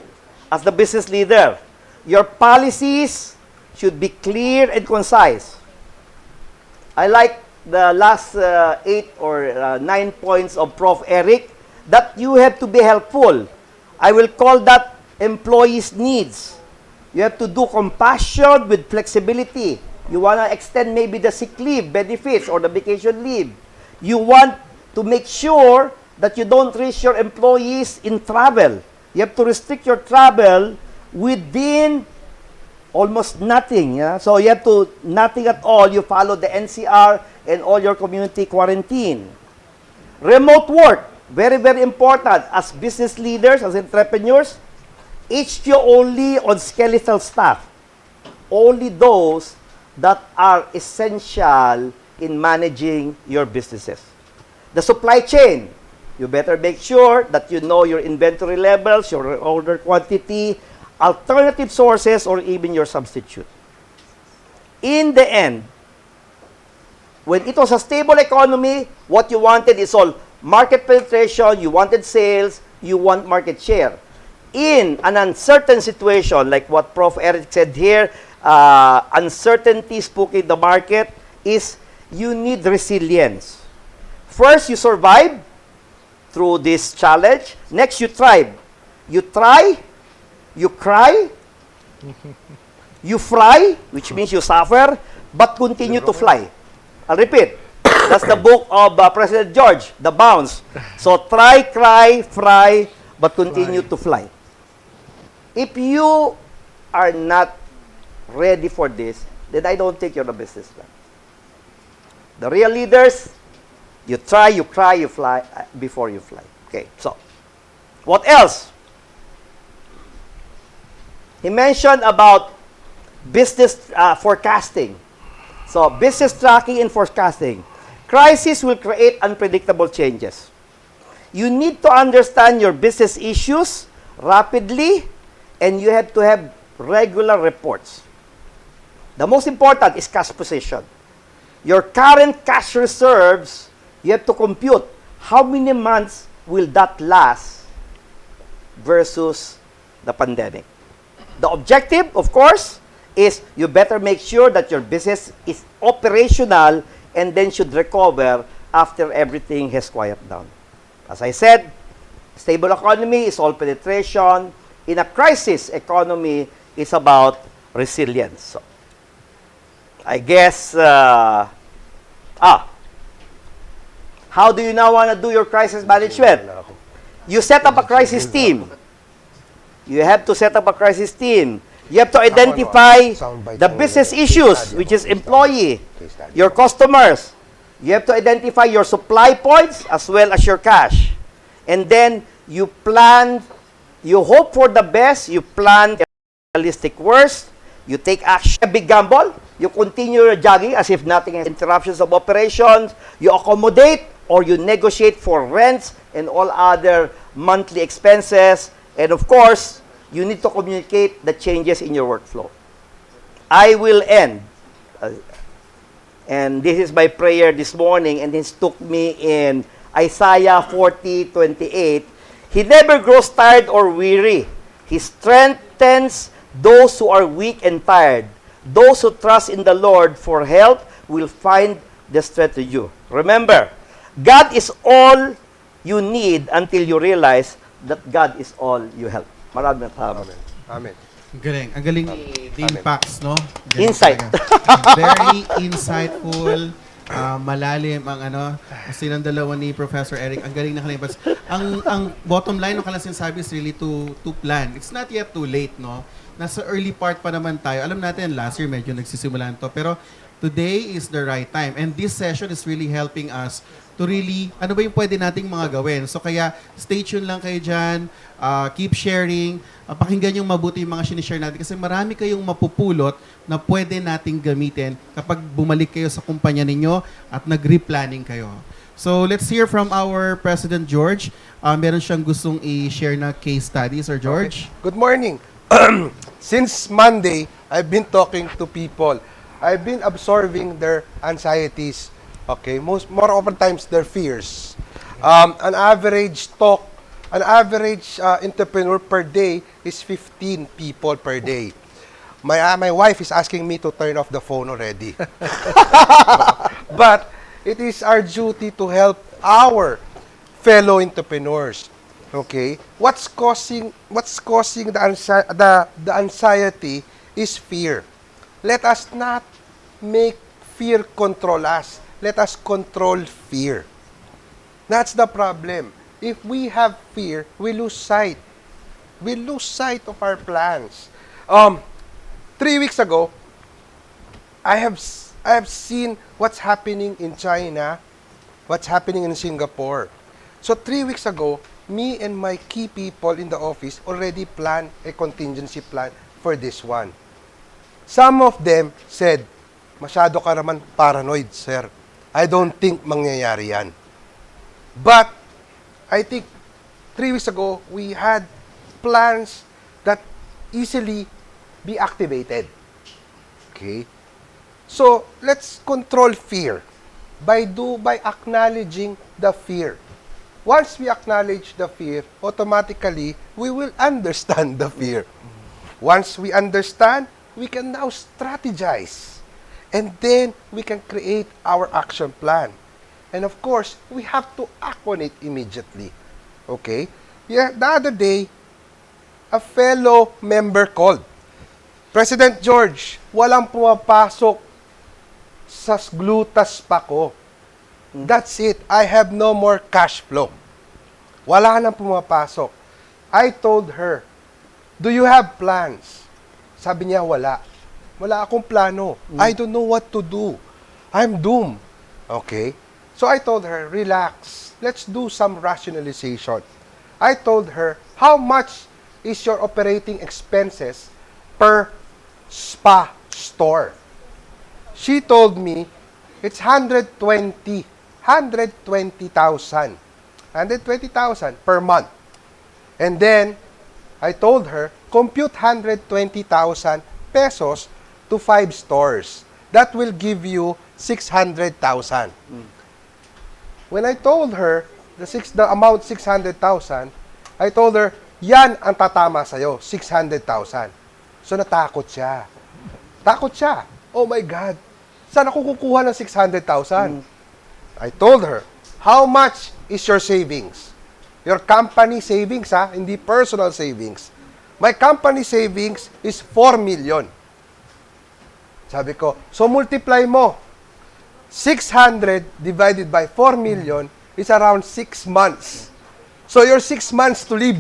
as the business leader. Your policies should be clear and concise. I like the last 8 or 9 points of Prof. Eric, that you have to be helpful. I will call that employees' needs. You have to do compassion with flexibility. You want to extend maybe the sick leave benefits or the vacation leave. You want to make sure that you don't risk your employees in travel. You have to restrict your travel within almost nothing. Yeah? So you have to, nothing at all. You follow the NCR and all your community quarantine. Remote work, very, very important. As business leaders, as entrepreneurs, HQ only on skeletal staff. Only those that are essential in managing your businesses. The supply chain, you better make sure that you know your inventory levels, your order quantity, alternative sources, or even your substitute. In the end, when it was a stable economy, what you wanted is all market penetration, you wanted sales, you want market share. In an uncertain situation, like what Prof. Eric said here, uncertainty spooking the market, is you need resilience. First, you survive through this challenge. Next, you thrive. You try, you cry, you fry, which means you suffer, but continue to fly. I'll repeat. That's the book of President George, The Bounce. So try, cry, fry, but continue to fly. If you are not ready for this, then I don't think you're a businessman. The real leaders, you try, you cry, you fly before you fly. Okay, so what else? He mentioned about business forecasting. So, business tracking and forecasting. Crisis will create unpredictable changes. You need to understand your business issues rapidly, and you have to have regular reports. The most important is cash position. Your current cash reserves, you have to compute how many months will that last versus the pandemic. The objective, of course, is you better make sure that your business is operational and then should recover after everything has quieted down. As I said, stable economy is all penetration. In a crisis economy, it's about resilience. So, I guess, how do you now want to do your crisis management? You set up a crisis team. You have to set up a crisis team. You have to identify the business issues, which is employee, your customers. You have to identify your supply points as well as your cash. And then you plan, you hope for the best, you plan realistic worst, you take action. A big gamble, you continue your jogging as if nothing has interruptions of operations, you accommodate or you negotiate for rents and all other monthly expenses. And of course, you need to communicate the changes in your workflow. I will end. And this is my prayer this morning, and this took me in Isaiah 40:28. He never grows tired or weary. He strengthens those who are weak and tired. Those who trust in the Lord for help will find the strength to you. Remember, God is all you need until you realize that God is all you help. Maraming salamat. Amen. Ang galing. Ang galing ni Dean Pax, no? Galing Insight. talaga. Very insightful, malalim ang ano, silang dalawa ni Professor Eric. Ang galing na kanila. Ang bottom line ng kanilang sinasabi is really to plan. It's not yet too late, no? Nasa early part pa naman tayo. Alam natin, last year medyo nagsisimulan to. Pero today is the right time. And this session is really helping us to really, ano ba yung pwede nating mga gawin. So kaya, stay tuned lang kayo dyan. Keep sharing. Pakinggan yung mabuti yung mga sinishare natin. Kasi marami kayong mapupulot na pwede nating gamitin kapag bumalik kayo sa kumpanya ninyo at nag-replanning kayo. So let's hear from our President George. Meron siyang gustong i-share na case study, Sir George. Okay. Good morning. Since Monday, I've been talking to people. I've been absorbing their anxieties. Okay, more often times their fears. An average entrepreneur per day is 15 people per day. My wife is asking me to turn off the phone already. But it is our duty to help our fellow entrepreneurs. Okay, what's causing the anxiety is fear. Let us not make fear control us. Let us control fear. That's the problem. If we have fear, we lose sight. We lose sight of our plans. 3 weeks ago, I have seen what's happening in China, what's happening in Singapore. So 3 weeks ago, me and my key people in the office already planned a contingency plan for this one. Some of them said, masyado ka naman paranoid, sir. I don't think mangyayari yan. But, I think 3 weeks ago, we had plans that easily be activated. Okay? So, let's control fear by acknowledging the fear. Once we acknowledge the fear, automatically, we will understand the fear. Once we understand, we can now strategize. And then, we can create our action plan. And of course, we have to act on it immediately. Okay? Yeah, the other day, a fellow member called. President George, walang pumapasok sa glutas pa ko. That's it. I have no more cash flow. Wala nang pumapasok. I told her, do you have plans? Sabi niya, wala. Wala akong plano. I don't know what to do. I'm doomed. Okay? So I told her, relax. Let's do some rationalization. I told her, how much is your operating expenses per spa store? She told me, it's 120,000 per month. And then, I told her, compute 120,000 pesos to 5 stores. That will give you 600,000. When I told her the amount 600,000, I told her, yan ang tatama sa'yo, 600,000. So natakot siya. Takot siya. Oh my God, saan ako kukuha ng 600,000? I told her, how much is your savings? Your company savings, ha? Hindi personal savings. My company savings is 4 million. Sabi ko, so multiply mo. 600 divided by 4 million is around 6 months. So you're 6 months to live.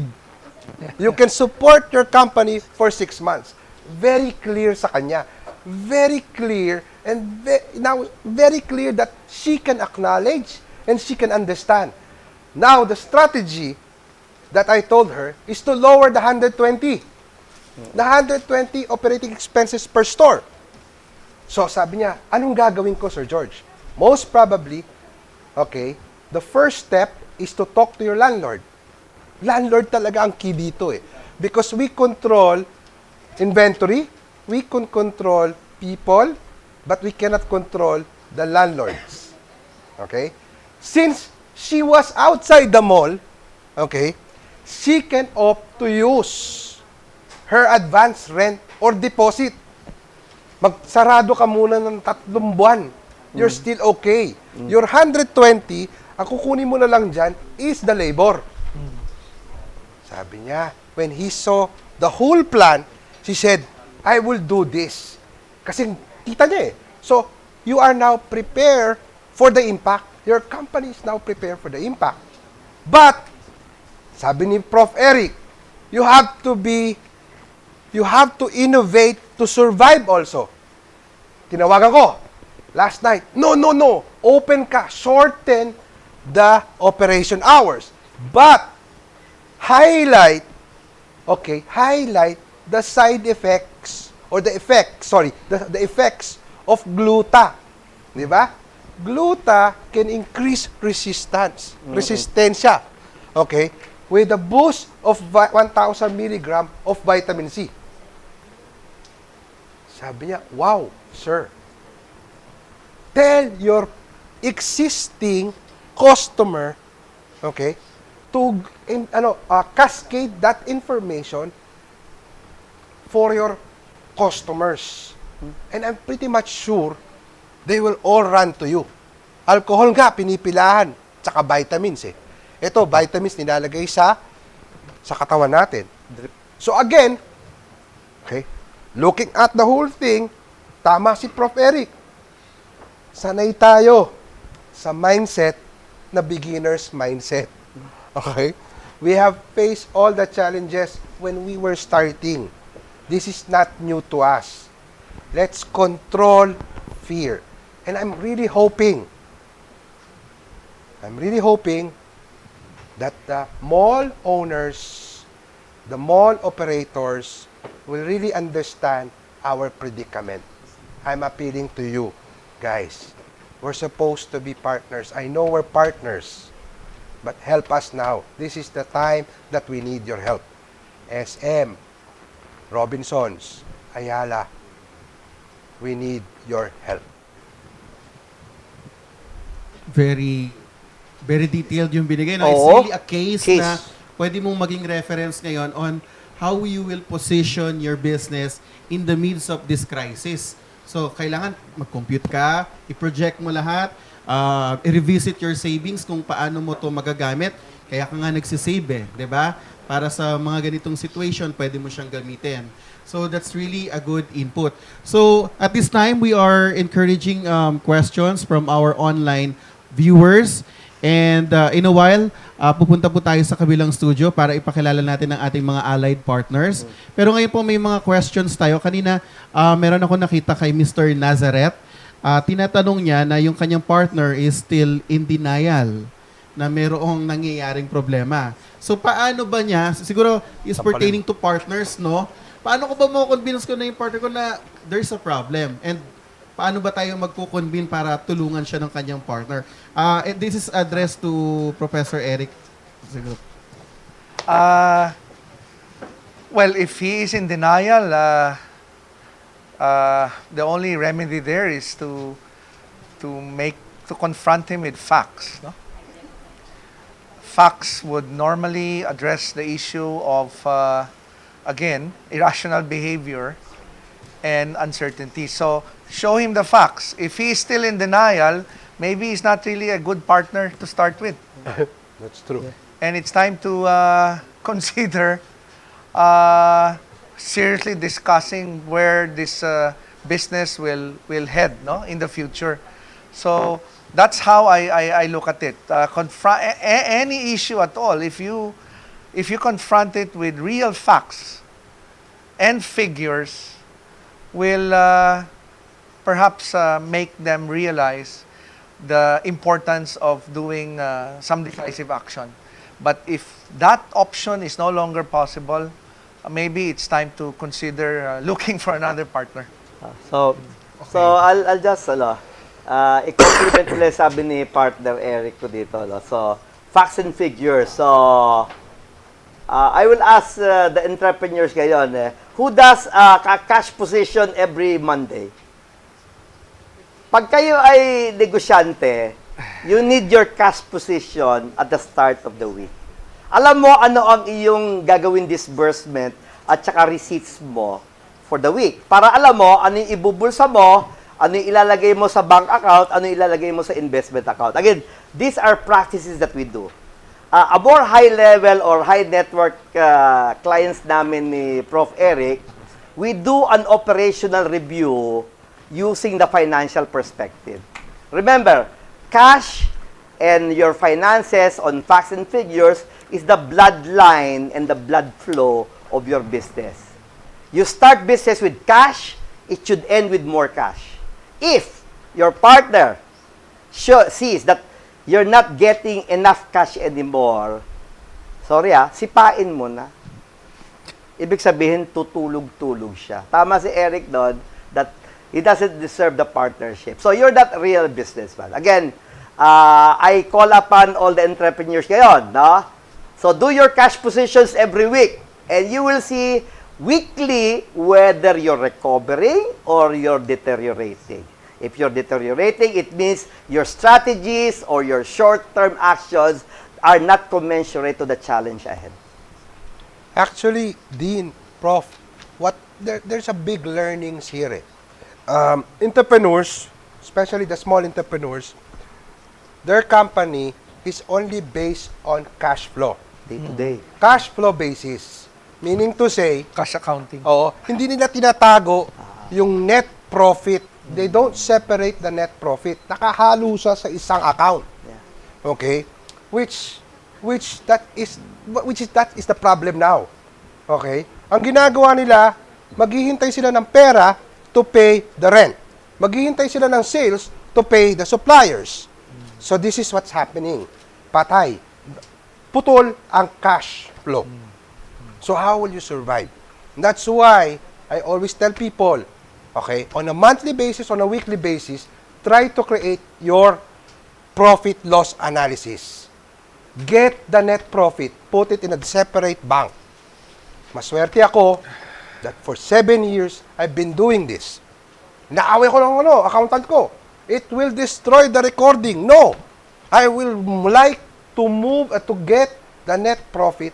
You can support your company for 6 months. Very clear sa kanya. Very clear and now very clear that she can acknowledge and she can understand. Now the strategy that I told her is to lower the 120. The 120 operating expenses per store. So sabi niya, anong gagawin ko, Sir George? Most probably, okay, the first step is to talk to your landlord. Landlord talaga ang key dito eh. Because we control inventory, we can control people, but we cannot control the landlords. Okay? Since she was outside the mall, okay, she can opt to use her advance rent or deposit. Magsarado ka muna ng 3 buwan. You're still okay. Your 120, ang kukunin mo na lang dyan is the labor. Sabi niya, when he saw the whole plan, she said, I will do this. Kasi kita niya eh. So, you are now prepared for the impact. Your company is now prepared for the impact. But, sabi ni Prof. Eric, you have to innovate to survive also. Tinawagan ko last night. No. Open ka. Shorten the operation hours. But, highlight the side effects or the effects of gluta. Di ba? Gluta can increase resistensya. Okay? With a boost of 1,000 milligram of vitamin C. Sabi niya, wow, sir. Tell your existing customer, okay, to cascade that information for your customers. And I'm pretty much sure they will all run to you. Alcohol nga, pinipilahan, tsaka vitamins eh. Ito, vitamins nilalagay sa katawan natin. So again, okay, looking at the whole thing, tama si Prof. Eric. Sanay tayo sa mindset na beginner's mindset. Okay? We have faced all the challenges when we were starting. This is not new to us. Let's control fear. And I'm really hoping that the mall owners, the mall operators will really understand our predicament. I'm appealing to you, guys. We're supposed to be partners. I know we're partners, but help us now. This is the time that we need your help. SM, Robinsons, Ayala, we need your help. Very detailed yung binigay. No? Oo. It's really a case Case. na pwede mong maging reference ngayon on how you will position your business in the midst of this crisis. So, kailangan mag-compute ka, i-project mo lahat, i-revisit your savings kung paano mo to magagamit. Kaya ka nga nagsisave eh, di ba? Para sa mga ganitong situation, pwede mo siyang gamitin. So, that's really a good input. So, at this time, we are encouraging questions from our online viewers. And in a while, pupunta po tayo sa kabilang studio para ipakilala natin ang ating mga allied partners. Pero ngayon po may mga questions tayo. Kanina, meron ako nakita kay Mr. Nazareth. Tinatanong niya na yung kanyang partner is still in denial na merong nangyayaring problema. So paano ba niya, siguro is pertaining to partners, no? Paano ko ba mo-convince ko na yung partner ko na there's a problem? And paano ba tayo magko-convene para tulungan siya ng kanyang partner? And this is addressed to Professor Eric. Siguro. Well, if he is in denial, the only remedy there is to confront him with facts. No? Facts would normally address the issue of again irrational behavior and uncertainty. So show him the facts. If he is still in denial, maybe he's not really a good partner to start with. That's true. And it's time to consider seriously discussing where this business will head, no, in the future. So that's how I look at it. Confront any issue at all. If you confront it with real facts and figures, will perhaps make them realize the importance of doing some decisive action. But if that option is no longer possible, maybe it's time to consider looking for another partner. So I'll just i-compliment ko lang sabi ni partner Eric ko dito. So, facts and figures. So, I will ask the entrepreneurs ngayon, who does cash position every Monday? Pag kayo ay negosyante, you need your cash position at the start of the week. Alam mo ano ang iyong gagawin disbursement at saka receipts mo for the week. Para alam mo ano yung ibubulsa mo, ano yung ilalagay mo sa bank account, ano yung ilalagay mo sa investment account. Again, these are practices that we do. A more high level or high network clients namin ni Prof. Eric, we do an operational review using the financial perspective. Remember, cash and your finances on facts and figures is the bloodline and the blood flow of your business. You start business with cash, it should end with more cash. If your partner sees that you're not getting enough cash anymore, sorry sipain mo na. Ibig sabihin, tutulog-tulog siya. Tama si Eric doon that he doesn't deserve the partnership. So you're not a real businessman. Again, I call upon all the entrepreneurs ngayon, no? So do your cash positions every week and you will see weekly whether you're recovering or you're deteriorating. If you're deteriorating, it means your strategies or your short-term actions are not commensurate to the challenge ahead. Actually, Dean, Prof, there's a big learnings here. Entrepreneurs, especially the small entrepreneurs, their company is only based on cash flow. Day to day. Cash flow basis. Meaning to say, Cash accounting. hindi nila tinatago yung net profit. They don't separate the net profit. Nakahalo siya sa isang account. Yeah. Okay? That is the problem now. Okay? Ang ginagawa nila, maghihintay sila ng pera to pay the rent. Maghihintay sila ng sales to pay the suppliers. So this is what's happening. Patay. Putol ang cash flow. So how will you survive? And that's why I always tell people, okay, on a monthly basis, on a weekly basis, try to create your profit-loss analysis. Get the net profit, put it in a separate bank. Maswerte ako that for 7 years, I've been doing this. Naaway ko ng accountant ko. It will destroy the recording. No! I will like to move, to get the net profit.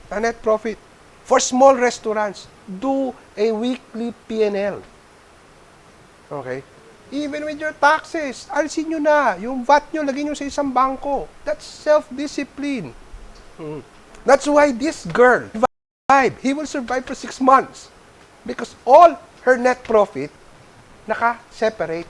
The net profit. For small restaurants, do a weekly P&L. Okay? Even with your taxes, alisin nyo na. Yung VAT nyo, lagyan nyo sa isang bangko. That's self-discipline. That's why this girl survive. He will survive for 6 months. Because all her net profit, naka-separate.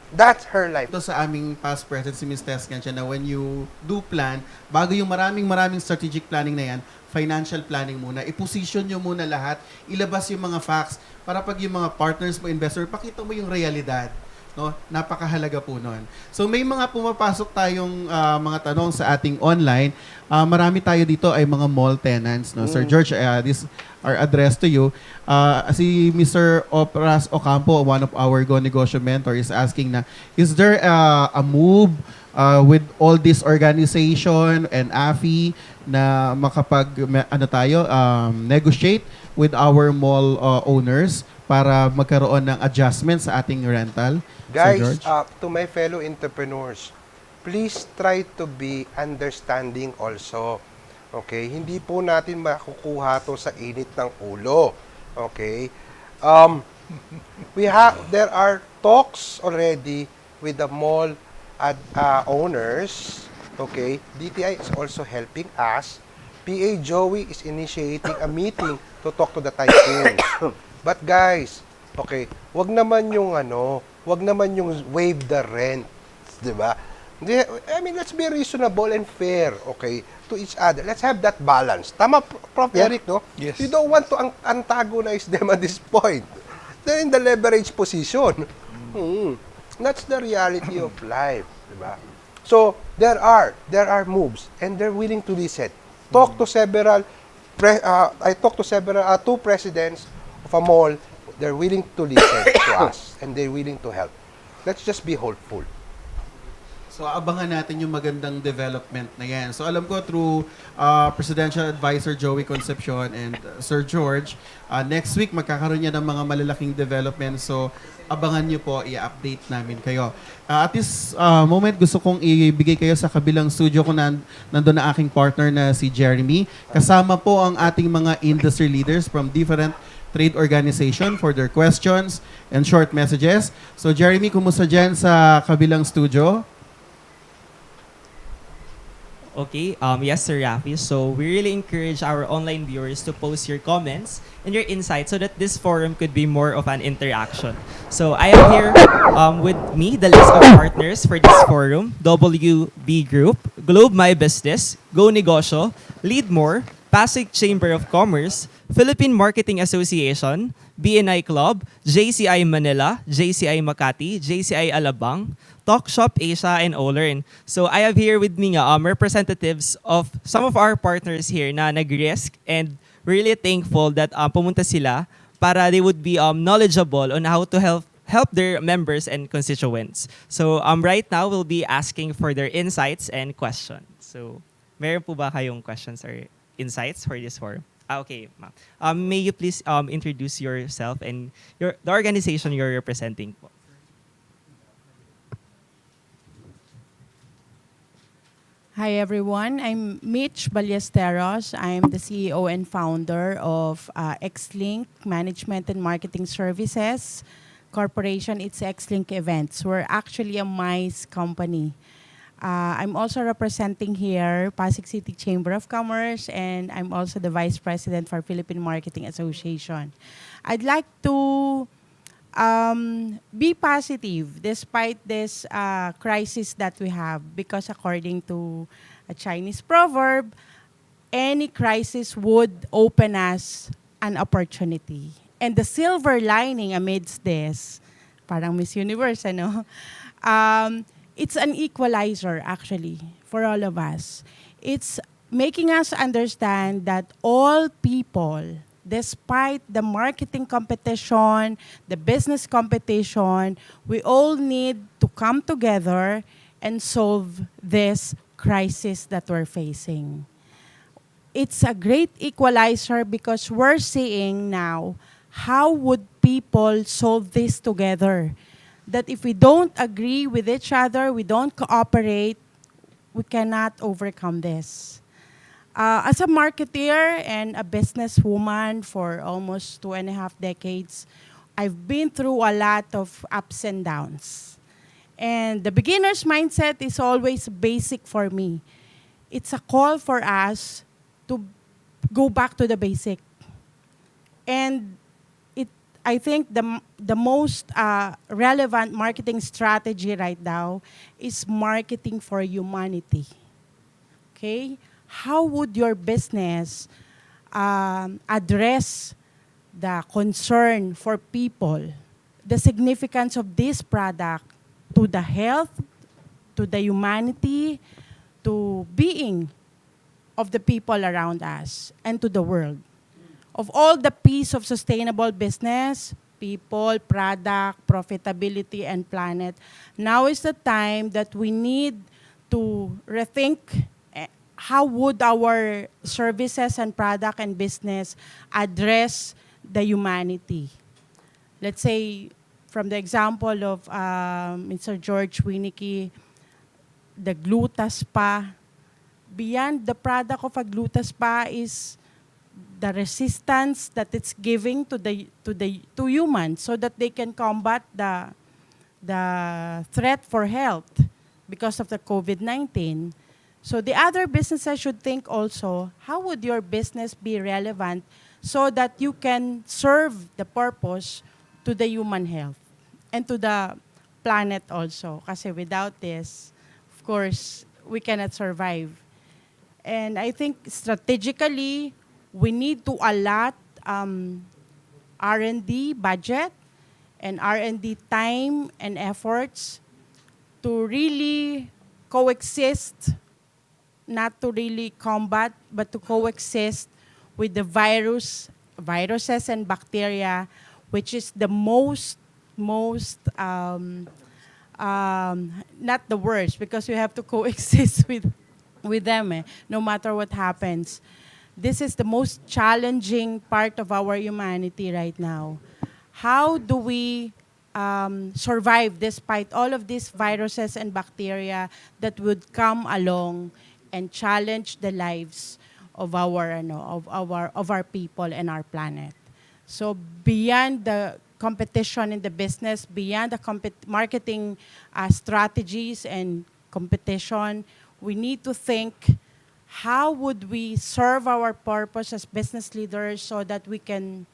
That's her life. Ito sa aming past president, si Ms. Tess siya na when you do plan, bago yung maraming strategic planning na yan, financial planning muna, i-position nyo muna lahat, ilabas yung mga facts, para pag yung mga partners mo, investor, pakita mo yung realidad. No? Napakahalaga po nun. So may mga pumapasok tayong mga tanong sa ating online. Marami tayo dito ay mga mall tenants. No? Sir George, this are addressed to you. Si Mr. Opras Ocampo, one of our Go Negosyo mentor, is asking na, is there a move with all this organization and AFI na negotiate with our mall owners para magkaroon ng adjustment sa ating rental. Sir Guys, George? to my fellow entrepreneurs, please try to be understanding also. Okay? Hindi po natin makukuha to sa init ng ulo. Okay? There are talks already with the mall owners. Okay? DTI is also helping us. PA Joey is initiating a meeting to talk to the tycoons. But guys, okay, wag naman yung waive the rent, 'di ba? I mean, let's be reasonable and fair, okay, to each other. Let's have that balance. Tama, Prof. Eric, no? Yes. You don't want to antagonize them at this point. They're in the leverage position. That's the reality of life, di ba? So, there are moves, and they're willing to listen. Talk to several, I talked to two presidents of a mall. They're willing to listen to us, and they're willing to help. Let's just be hopeful. So abangan natin yung magandang development na yan. So alam ko through Presidential Advisor Joey Concepcion and Sir George, next week magkakaroon niya ng mga malalaking development. So abangan niyo po, i-update namin kayo. At this moment, gusto kong ibigay kayo sa kabilang studio kung nandun na aking partner na si Jeremy. Kasama po ang ating mga industry leaders from different trade organization for their questions and short messages. So Jeremy, kumusta dyan sa kabilang studio? Okay, yes, Sir Rafi. So we really encourage our online viewers to post your comments and your insights so that this forum could be more of an interaction. So I have here with me the list of partners for this forum: WB Group, Globe My Business, Go Negosyo, Lead More, Pasig Chamber of Commerce, Philippine Marketing Association, BNI Club, JCI Manila, JCI Makati, JCI Alabang, Talk Shop Asia, and Olearn. So I have here with me representatives of some of our partners here na nag-risk, and we're really thankful that pumunta sila para they would be knowledgeable on how to help their members and constituents. So right now, we'll be asking for their insights and questions. So meron po ba kayong questions or insights for this forum? Okay, ma'am. May you please introduce yourself and the organization you're representing po. Hi everyone, I'm Mitch Ballesteros. I'm the CEO and founder of Xlink Management and Marketing Services Corporation. It's Xlink Events. We're actually a MICE company. I'm also representing here Pasig City Chamber of Commerce, and I'm also the Vice President for Philippine Marketing Association. I'd like to be positive despite this crisis that we have, because according to a Chinese proverb, any crisis would open us an opportunity. And the silver lining amidst this, parang Miss Universe, ano? It's an equalizer, actually, for all of us. It's making us understand that all people, despite the marketing competition, the business competition, we all need to come together and solve this crisis that we're facing. It's a great equalizer because we're seeing now how would people solve this together. That if we don't agree with each other, we don't cooperate, we cannot overcome this. As a marketeer and a businesswoman for almost 2.5 decades, I've been through a lot of ups and downs. And the beginner's mindset is always basic for me. It's a call for us to go back to the basic. And I think the most relevant marketing strategy right now is marketing for humanity. Okay? How would your business address the concern for people, the significance of this product to the health, to the humanity, to being of the people around us, and to the world? Of all the piece of sustainable business, people, product, profitability, and planet, now is the time that we need to rethink how would our services and product and business address the humanity. Let's say, from the example of Mr. George Winnicke, the gluta spa, beyond the product of a gluta spa is the resistance that it's giving to humans so that they can combat the threat for health because of the COVID-19. So the other businesses should think also, how would your business be relevant so that you can serve the purpose to the human health and to the planet also. Kasi without this, of course, we cannot survive. And I think strategically, we need to allot R&D budget and R&D time and efforts to really coexist, not to really combat, but to coexist with the viruses and bacteria, which is the most, not the worst, because we have to coexist with them, no matter what happens. This is the most challenging part of our humanity right now. How do we survive despite all of these viruses and bacteria that would come along and challenge the lives of our people and our planet? So beyond the competition in the business, beyond the marketing strategies and competition, we need to think, how would we serve our purpose as business leaders so that we can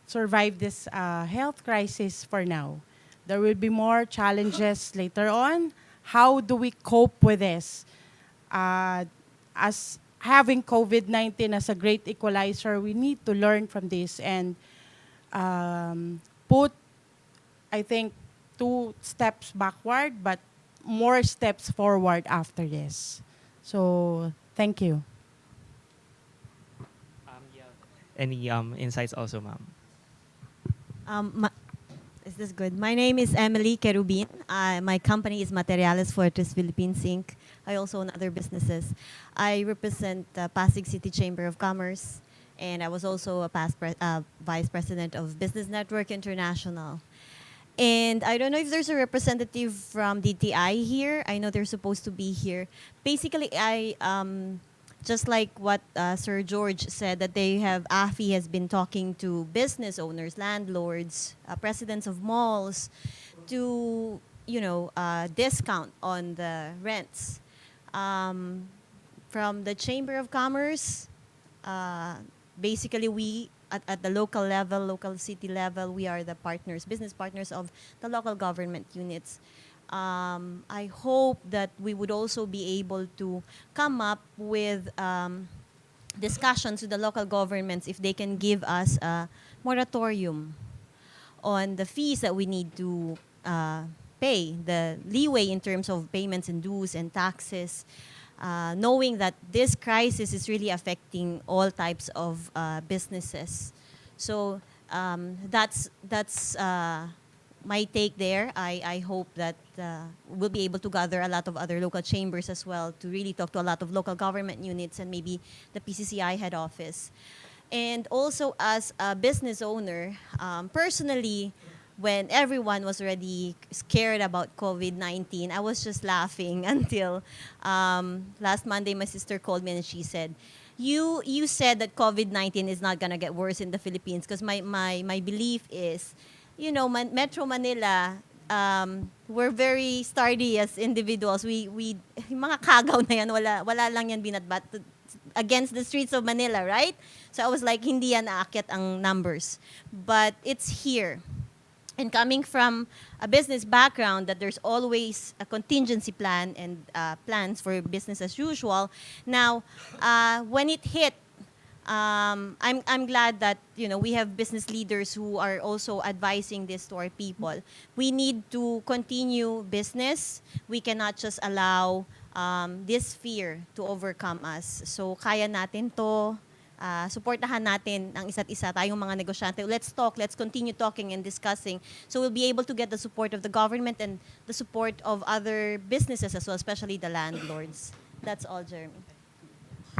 survive this health crisis for now? There will be more challenges later on. How do we cope with this? As having COVID-19 as a great equalizer, we need to learn from this and put, I think, 2 steps backward, but more steps forward after this. So, thank you. Yeah. Any insights also, ma'am? Is this good? My name is Emily Kerubin. My company is Materiales Fortes Philippines Inc. I also own other businesses. I represent Pasig City Chamber of Commerce, and I was also a past vice president of Business Network International. And I don't know if there's a representative from DTI here. I know they're supposed to be here. Basically, just like what Sir George said, that AFI has been talking to business owners, landlords, presidents of malls, to discount on the rents. From the Chamber of Commerce, basically we at the local level, local city level, we are the partners, business partners of the local government units. I hope that we would also be able to come up with discussions with the local governments if they can give us a moratorium on the fees that we need to pay, the leeway in terms of payments and dues and taxes, knowing that this crisis is really affecting all types of businesses. So that's my take there. I hope that we'll be able to gather a lot of other local chambers as well to really talk to a lot of local government units and maybe the PCCI head office. And also as a business owner, personally, when everyone was already scared about COVID-19, I was just laughing until last Monday my sister called me and she said, you said that COVID-19 is not going to get worse in the Philippines, because my belief is, Metro Manila, we're very sturdy as individuals. We mga kagaw na yan, wala lang yan binatbat against the streets of Manila, right? So I was like, hindi yan aakyat ang numbers. But it's here. And coming from a business background, that there's always a contingency plan and plans for business as usual. Now, when it hit, I'm glad that we have business leaders who are also advising this to our people. We need to continue business. We cannot just allow this fear to overcome us. So kaya natin to. supportahan natin ang isa't isa, tayong mga negosyante. Let's talk, let's continue talking and discussing. So we'll be able to get the support of the government and the support of other businesses as well, especially the landlords. That's all, Jeremy.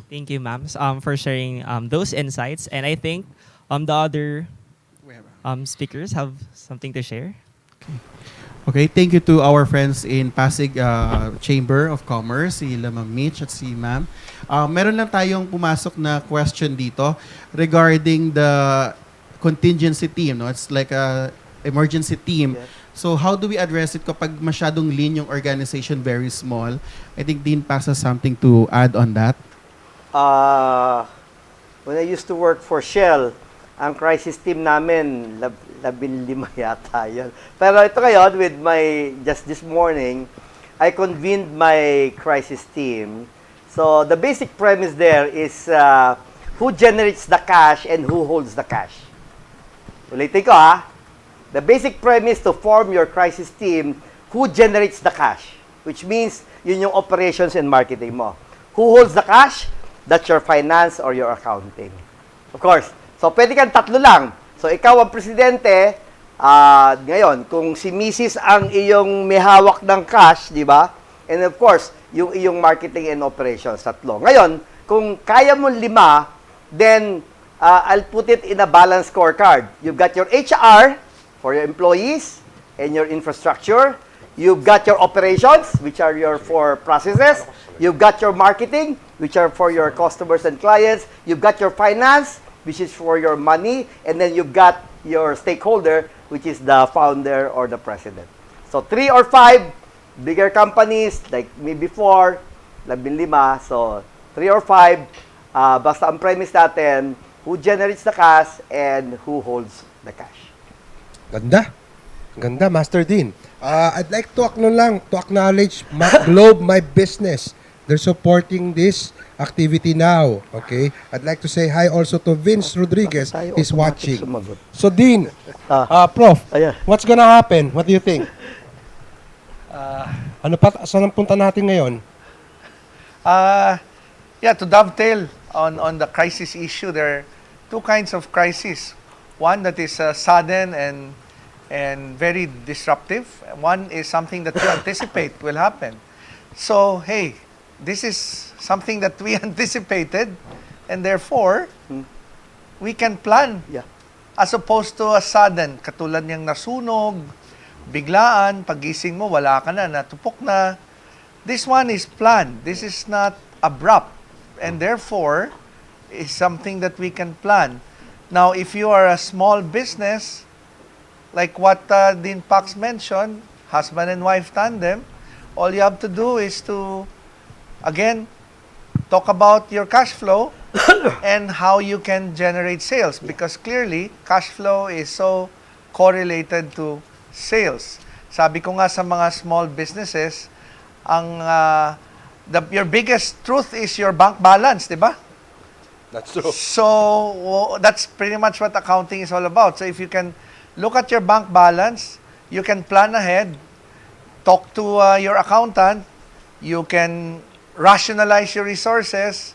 Thank you, ma'am, for sharing those insights. And I think the other speakers have something to share. Okay, thank you to our friends in Pasig Chamber of Commerce, si Ma'am Mitch at si Ma'am. Meron lang tayong pumasok na question dito regarding the contingency team. No? It's like a emergency team. Yes. So how do we address it kapag masyadong lean yung organization, very small? I think Dean Pax has something to add on that. When I used to work for Shell, ang crisis team namin, 15 yata yun. Pero ito ngayon, with just this morning, I convened my crisis team. So the basic premise there is who generates the cash and who holds the cash. Ulitin ko The basic premise to form your crisis team, who generates the cash? Which means, yun yung operations and marketing mo. Who holds the cash? That's your finance or your accounting. Of course. So, pwede kang tatlo lang. So, ikaw ang presidente. Ngayon, kung si Mrs. ang iyong may hawak ng cash, di ba? And of course, yung iyong marketing and operations, tatlo. Ngayon, kung kaya mo 5, then I'll put it in a balanced scorecard. You've got your HR for your employees and your infrastructure. You've got your operations, which are your 4 processes. You've got your marketing, which are for your customers and clients. You've got your finance, which is for your money. And then you've got your stakeholder, which is the founder or the president. So 3 or 5 bigger companies, like me before, 15. So 3 or 5, basta ang premise natin, who generates the cash and who holds the cash. Ganda. Ganda, Master Dean. I'd like to acknowledge Globe My Business. They're supporting this activity now. Okay? I'd like to say hi also to Vince Rodriguez. He's watching. So, Dean, Prof, Ayan. what's gonna happen? What do you think? Saan ang punta natin ngayon? To dovetail on the crisis issue, there are 2 kinds of crisis. One that is sudden and very disruptive. One is something that you anticipate will happen. So, hey, this is something that we anticipated, and therefore, we can plan. Yeah. As opposed to a sudden, katulad niyang nasunog, biglaan, pagising mo, wala ka na, natupok na. This one is planned. This is not abrupt. And therefore, is something that we can plan. Now, if you are a small business, like what Dean Pax mentioned, husband and wife tandem, all you have to do is to, again, talk about your cash flow and how you can generate sales. Because clearly, cash flow is so correlated to sales. Sabi ko nga sa mga small businesses, your biggest truth is your bank balance, di ba? That's true. So, that's pretty much what accounting is all about. So, if you can look at your bank balance, you can plan ahead, talk to your accountant, you can rationalize your resources.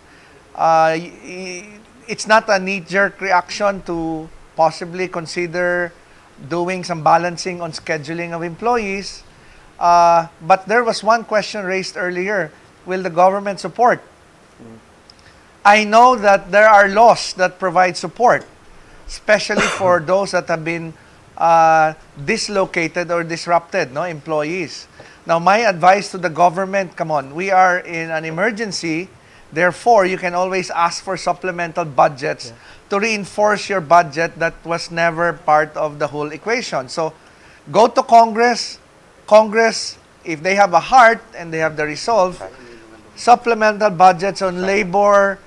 It's not a knee-jerk reaction to possibly consider doing some balancing on scheduling of employees. But there was one question raised earlier. Will the government support? I know that there are laws that provide support, especially for those that have been dislocated or disrupted, employees. Now, my advice to the government, come on, we are in an emergency. Therefore, you can always ask for supplemental budgets to reinforce your budget that was never part of the whole equation. So, go to Congress. Congress, if they have a heart and they have the resolve, supplemental budgets on labor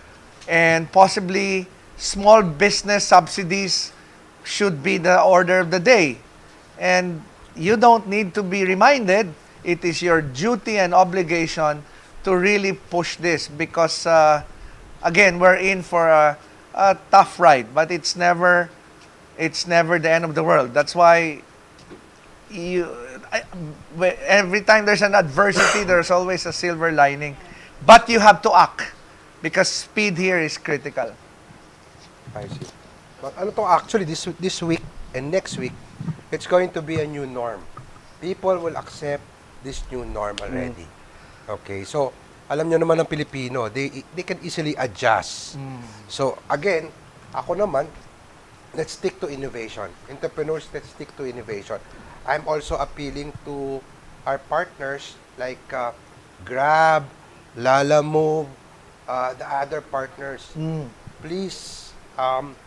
and possibly small business subsidies should be the order of the day. And you don't need to be reminded. It is your duty and obligation to really push this because, again, we're in for a tough ride, but it's never the end of the world. That's why every time there's an adversity, there's always a silver lining. But you have to act because speed here is critical. I see. But ano to actually this week and next week, it's going to be a new norm. People will accept this new norm already. Okay, so alam nyo naman ng Pilipino, they can easily adjust. So again, ako naman, let's stick to innovation. Entrepreneurs, let's stick to innovation. I'm also appealing to our partners like Grab, Lalamove, the other partners. Please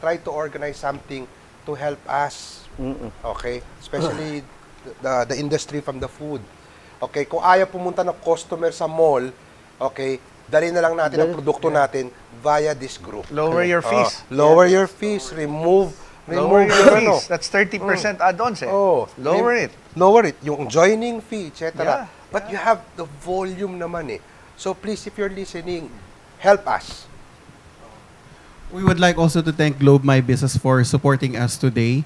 try to organize something to help us. Okay? Especially the industry from the food. Okay? Kung ayaw pumunta ng customer sa mall, okay, dali na lang natin ang produkto natin via this group. Lower your fees. Lower your fees. Remove Lower your ano. fees. That's 30% add-ons eh. Oh, Lower it. Lower it. Yung joining fee, etc. Yeah. But you have the volume naman eh. So please, if you're listening, help us. We would like also to thank Globe My Business for supporting us today.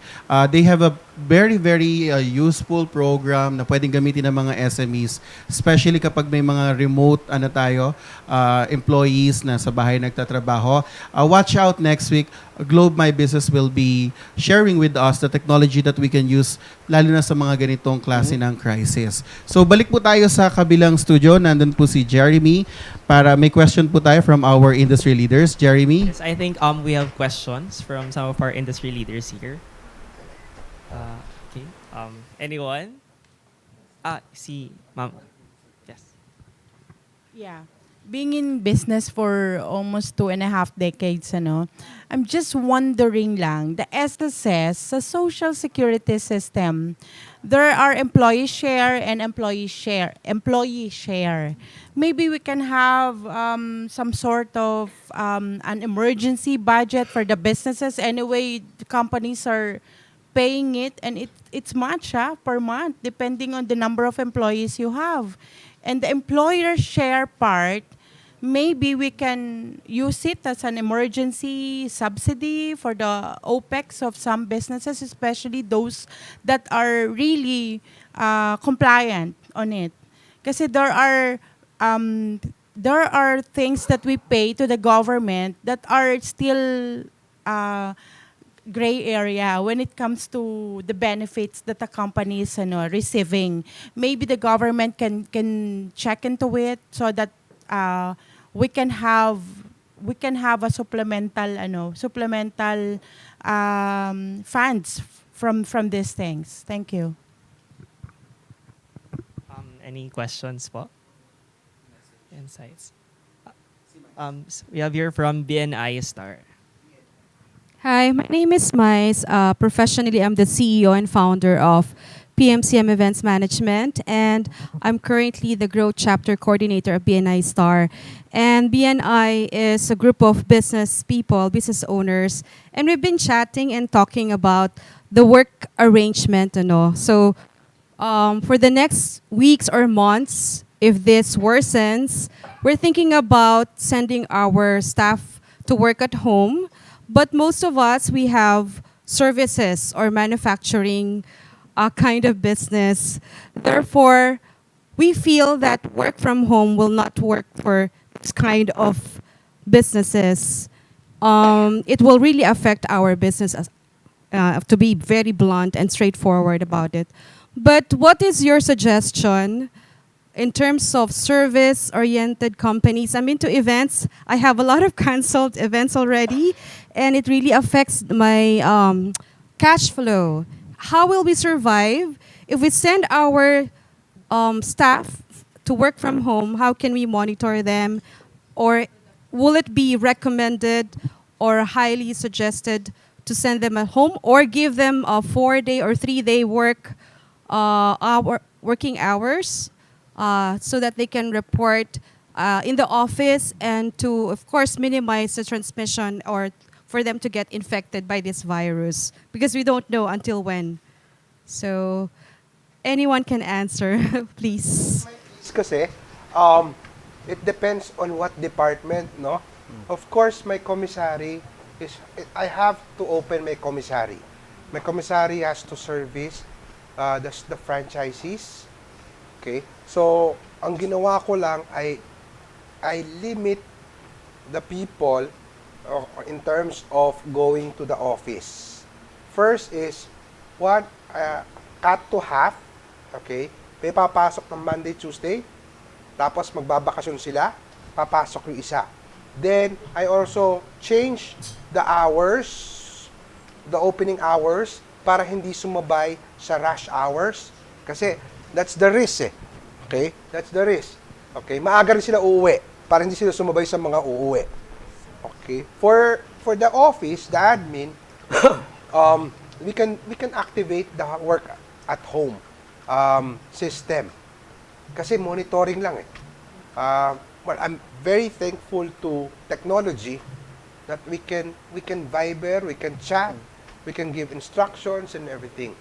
They have a very, very useful program na pwedeng gamitin ng mga SMEs, especially kapag may mga remote employees na sa bahay nagtatrabaho. Watch out next week. Globe My Business will be sharing with us the technology that we can use lalo na sa mga ganitong klase ng crisis. So balik po tayo sa kabilang studio. Nandun po si Jeremy para may question po tayo from our industry leaders. Jeremy? Yes, I think we have questions from some of our industry leaders here. Okay. Anyone? Si Ma'am. Yes. Yeah. Being in business for almost 2.5 decades, I'm just wondering lang, the SSS, sa social security system, there are employee share and employee share. Maybe we can have some sort of an emergency budget for the businesses. Anyway, the companies are paying it, and it's much per month, depending on the number of employees you have. And the employer share part, maybe we can use it as an emergency subsidy for the OPEX of some businesses, especially those that are really compliant on it. Kasi there are things that we pay to the government that are still gray area when it comes to the benefits that the company is receiving. Maybe the government can check into it so that we can have a supplemental funds from these things. Thank you. Any questions po? Insights. We have here from BNI Star. Hi, my name is Mais. Professionally, I'm the CEO and founder of PMCM Events Management, and I'm currently the Growth Chapter Coordinator of BNI Star. And BNI is a group of business people, business owners, and we've been chatting and talking about the work arrangement. So for the next weeks or months, if this worsens, we're thinking about sending our staff to work at home. But most of us, we have services or manufacturing kind of business. Therefore, we feel that work from home will not work for this kind of businesses. It will really affect our business, to be very blunt and straightforward about it. But what is your suggestion in terms of service-oriented companies? I'm into events. I have a lot of canceled events already, and it really affects my cash flow. How will we survive if we send our staff to work from home? How can we monitor them? Or will it be recommended or highly suggested to send them at home or give them a 4-day or 3-day working hours so that they can report in the office and to, of course, minimize the transmission or for them to get infected by this virus, because we don't know until when. So anyone can answer, please. Kasi, it depends on what department, no? Of course, my commissary I have to open my commissary. My commissary has to service the franchisees. Okay? So, ang ginawa ko lang ay I limit the people in terms of going to the office. First is, one, cut to half. Okay? May papasok ng Monday, Tuesday. Tapos magbabakasyon sila. Papasok yung isa. Then, I also change the hours, the opening hours, para hindi sumabay sa rush hours. Kasi, that's the risk eh. Okay? That's the risk. Okay? Maaga rin sila uuwi, para hindi sila sumabay sa mga uuwi. Okay? For the office, the admin, we can activate the work at home system. Kasi monitoring lang eh. Well, I'm very thankful to technology that we can Viber, we can chat, we can give instructions and everything.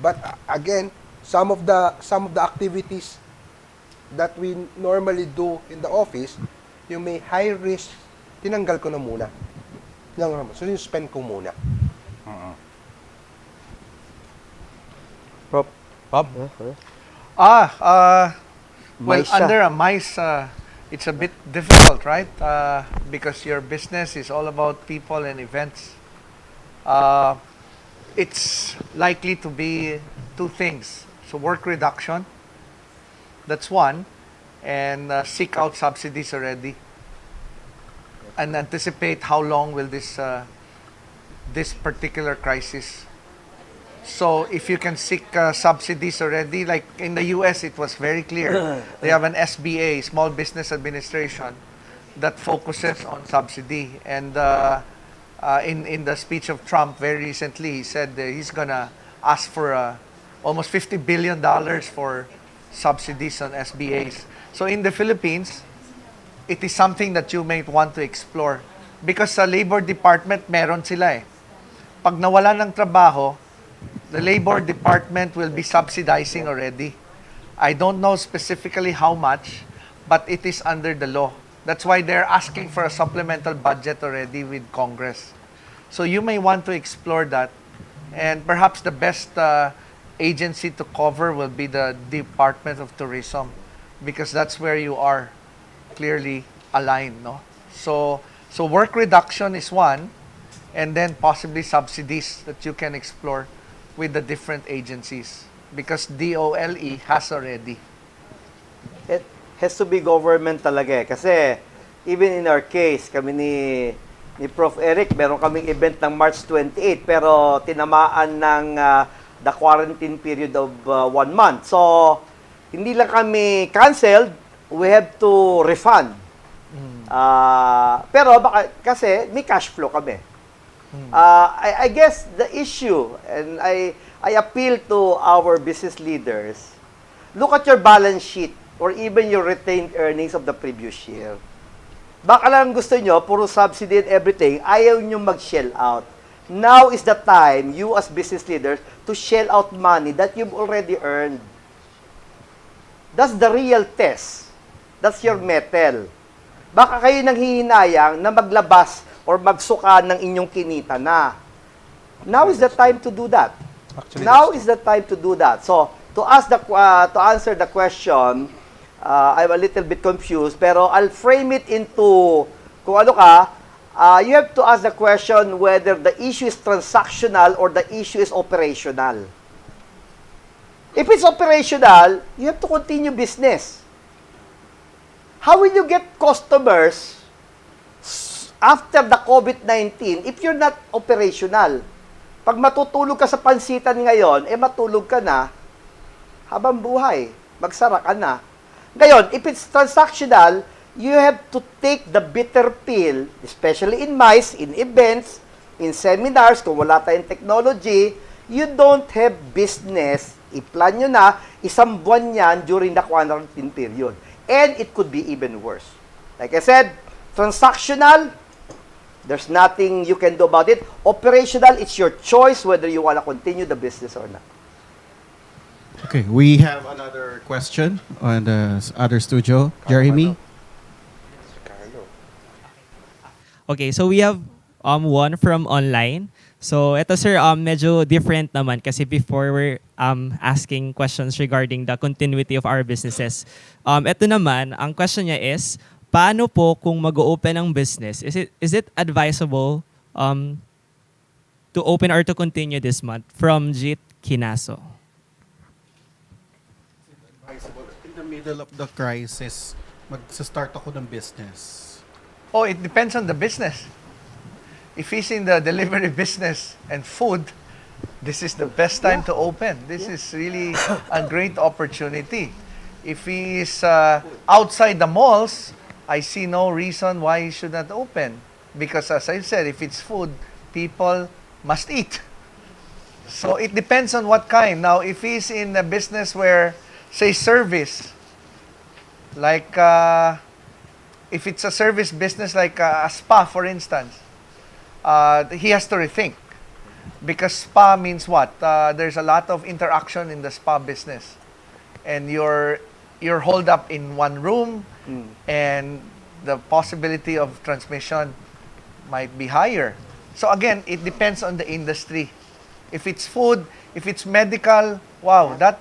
But again, some of the activities that we normally do in the office, yung may high risk, tinanggal ko na muna. So, yung spend ko muna. Prof. Bob? Well, MICE siya. under a MICE, it's a bit difficult, right? Because your business is all about people and events. It's likely to be two things. So work reduction, that's one, and seek out subsidies already. And anticipate how long will this particular crisis. So if you can seek subsidies already, like in the US, it was very clear. They have an SBA, Small Business Administration, that focuses on subsidy. And in the speech of Trump very recently, he said that he's gonna ask for almost $50 billion for subsidies on SBAs. So in the Philippines, it is something that you may want to explore. Because sa Labor Department, meron sila eh. Pag nawala ng trabaho, the Labor Department will be subsidizing already. I don't know specifically how much, but it is under the law. That's why they're asking for a supplemental budget already with Congress. So you may want to explore that. And perhaps the best agency to cover will be the Department of Tourism, because that's where you are clearly aligned, no? So work reduction is one, and then possibly subsidies that you can explore with the different agencies, because DOLE has already. It has to be government talaga eh. Kasi even in our case, kami ni Prof. Eric, meron kaming event ng March 28, pero tinamaan ng the quarantine period of 1 month. So, hindi lang kami canceled, we have to refund. Pero baka, kasi may cash flow kami. I guess the issue, and I appeal to our business leaders, look at your balance sheet or even your retained earnings of the previous year. Baka lang gusto nyo, puro subsidy and everything, ayaw nyo mag-shell out. Now is the time, you as business leaders, to shell out money that you've already earned. That's the real test. That's your metal. Baka kayo nang hihinayang na maglabas or magsuka ng inyong kinita na. Now is the time to do that. Actually, Now is the time to do that. So, to answer the question, I'm a little bit confused, pero I'll frame it into, kung ano ka, you have to ask the question whether the issue is transactional or the issue is operational. If it's operational, you have to continue business. How will you get customers after the COVID-19 if you're not operational? Pag matutulog ka sa pansitan ngayon, matulog ka na habang buhay. Magsara ka na. Ngayon, if it's transactional, you have to take the bitter pill, especially in MICE, in events, in seminars, kung wala tayong technology, you don't have business, i-plan nyo na, isang buwan yan during the quarantine period. And it could be even worse. Like I said, transactional, there's nothing you can do about it. Operational, it's your choice whether you want to continue the business or not. Okay, we have another question on the other studio. Jeremy? Okay, so we have one from online. So ito sir, medyo different naman kasi before we're asking questions regarding the continuity of our businesses. Ito naman, ang question niya is, paano po kung mag-open ang business? Is it advisable to open or to continue this month? From Jit Kinaso. In the middle of the crisis, mag-start ako ng business. Oh, it depends on the business. If he's in the delivery business and food, this is the best time to open. This is really a great opportunity. If he is outside the malls, I see no reason why he should not open. Because as I said, if it's food, people must eat. So it depends on what kind. Now, if he's in a business where, say, service, like if it's a service business like a spa, for instance, he has to rethink. Because spa means what? There's a lot of interaction in the spa business. And you're holed up in one room, and the possibility of transmission might be higher. So again, it depends on the industry. If it's food, if it's medical, wow, that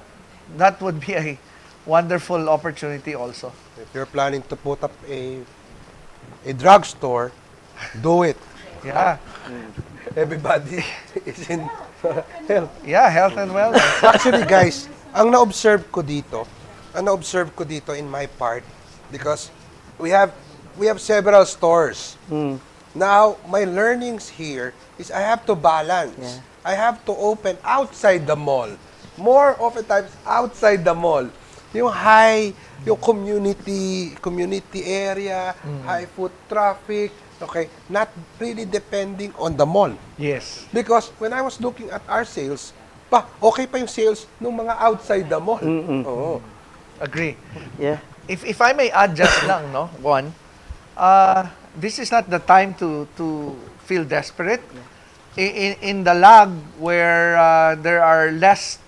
would be a wonderful opportunity also. If you're planning to put up a drugstore, do it. Yeah. Everybody is in health. Yeah, health and wellness. Actually, guys, ang na-observe ko dito in my part, because we have several stores. Now, my learnings here is I have to balance. Yeah. I have to open outside the mall. More often times outside the mall. Yung community area, high foot traffic, okay, not really depending on the mall. Yes. Because when I was looking at our sales, okay pa yung sales ng mga outside the mall. Oo. Agree. Yeah. If I may add just lang, no, one, this is not the time to feel desperate. In the lag where there are less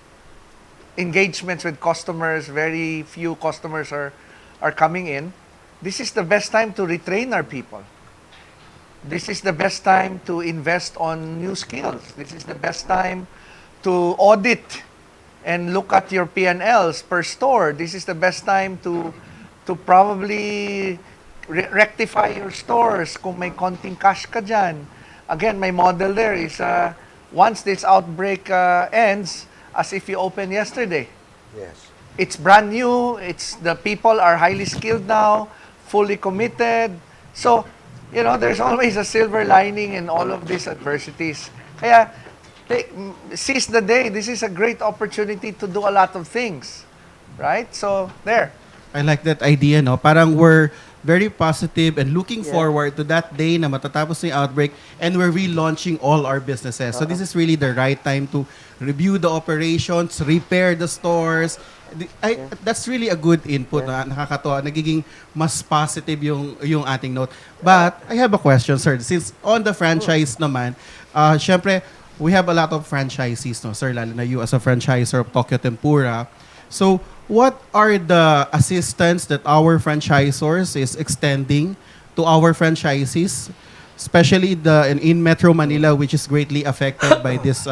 engagements with customers, very few customers are coming in, this is the best time to retrain our people. This is the best time to invest on new skills. This is the best time to audit and look at your P&Ls per store. This is the best time to probably rectify your stores kung may konting cash ka dyan. Again, my model there is once this outbreak ends, as if you opened yesterday. Yes. It's brand new. The people are highly skilled now, fully committed. So, there's always a silver lining in all of these adversities. Kaya, seize the day. This is a great opportunity to do a lot of things. Right? So, there. I like that idea, no? Parang we're very positive and looking forward to that day na matatapos na yung outbreak, and we're relaunching all our businesses. So this is really the right time to review the operations, repair the stores. That's really a good input. Na nakakatuwa. Nagiging mas positive yung ating note. But I have a question, sir. Since on the franchise naman, syempre, we have a lot of franchisees, no, sir, lalo na you as a franchisor of Tokyo Tempura. So, what are the assistance that our franchisors is extending to our franchisees, especially in Metro Manila, which is greatly affected by this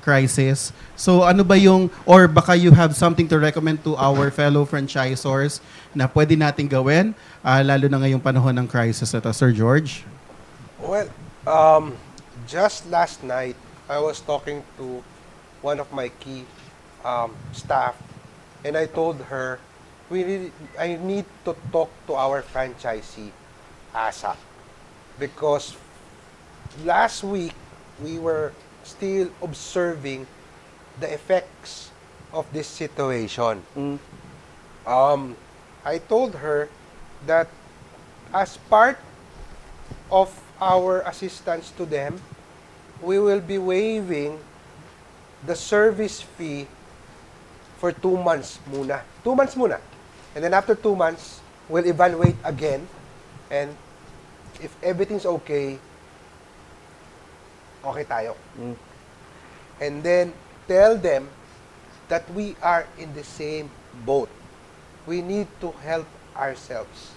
crisis? So, ano ba or baka you have something to recommend to our fellow franchisors na pwede nating gawin, lalo na ngayong panahon ng crisis na to, Sir George? Well, just last night, I was talking to one of my key staff, and I told her, I need to talk to our franchisee ASAP, because last week we were still observing the effects of this situation. I told her that as part of our assistance to them, we will be waiving the service fee for 2 months muna. 2 months muna. And then after 2 months, we'll evaluate again. And if everything's okay tayo. And then tell them that we are in the same boat. We need to help ourselves.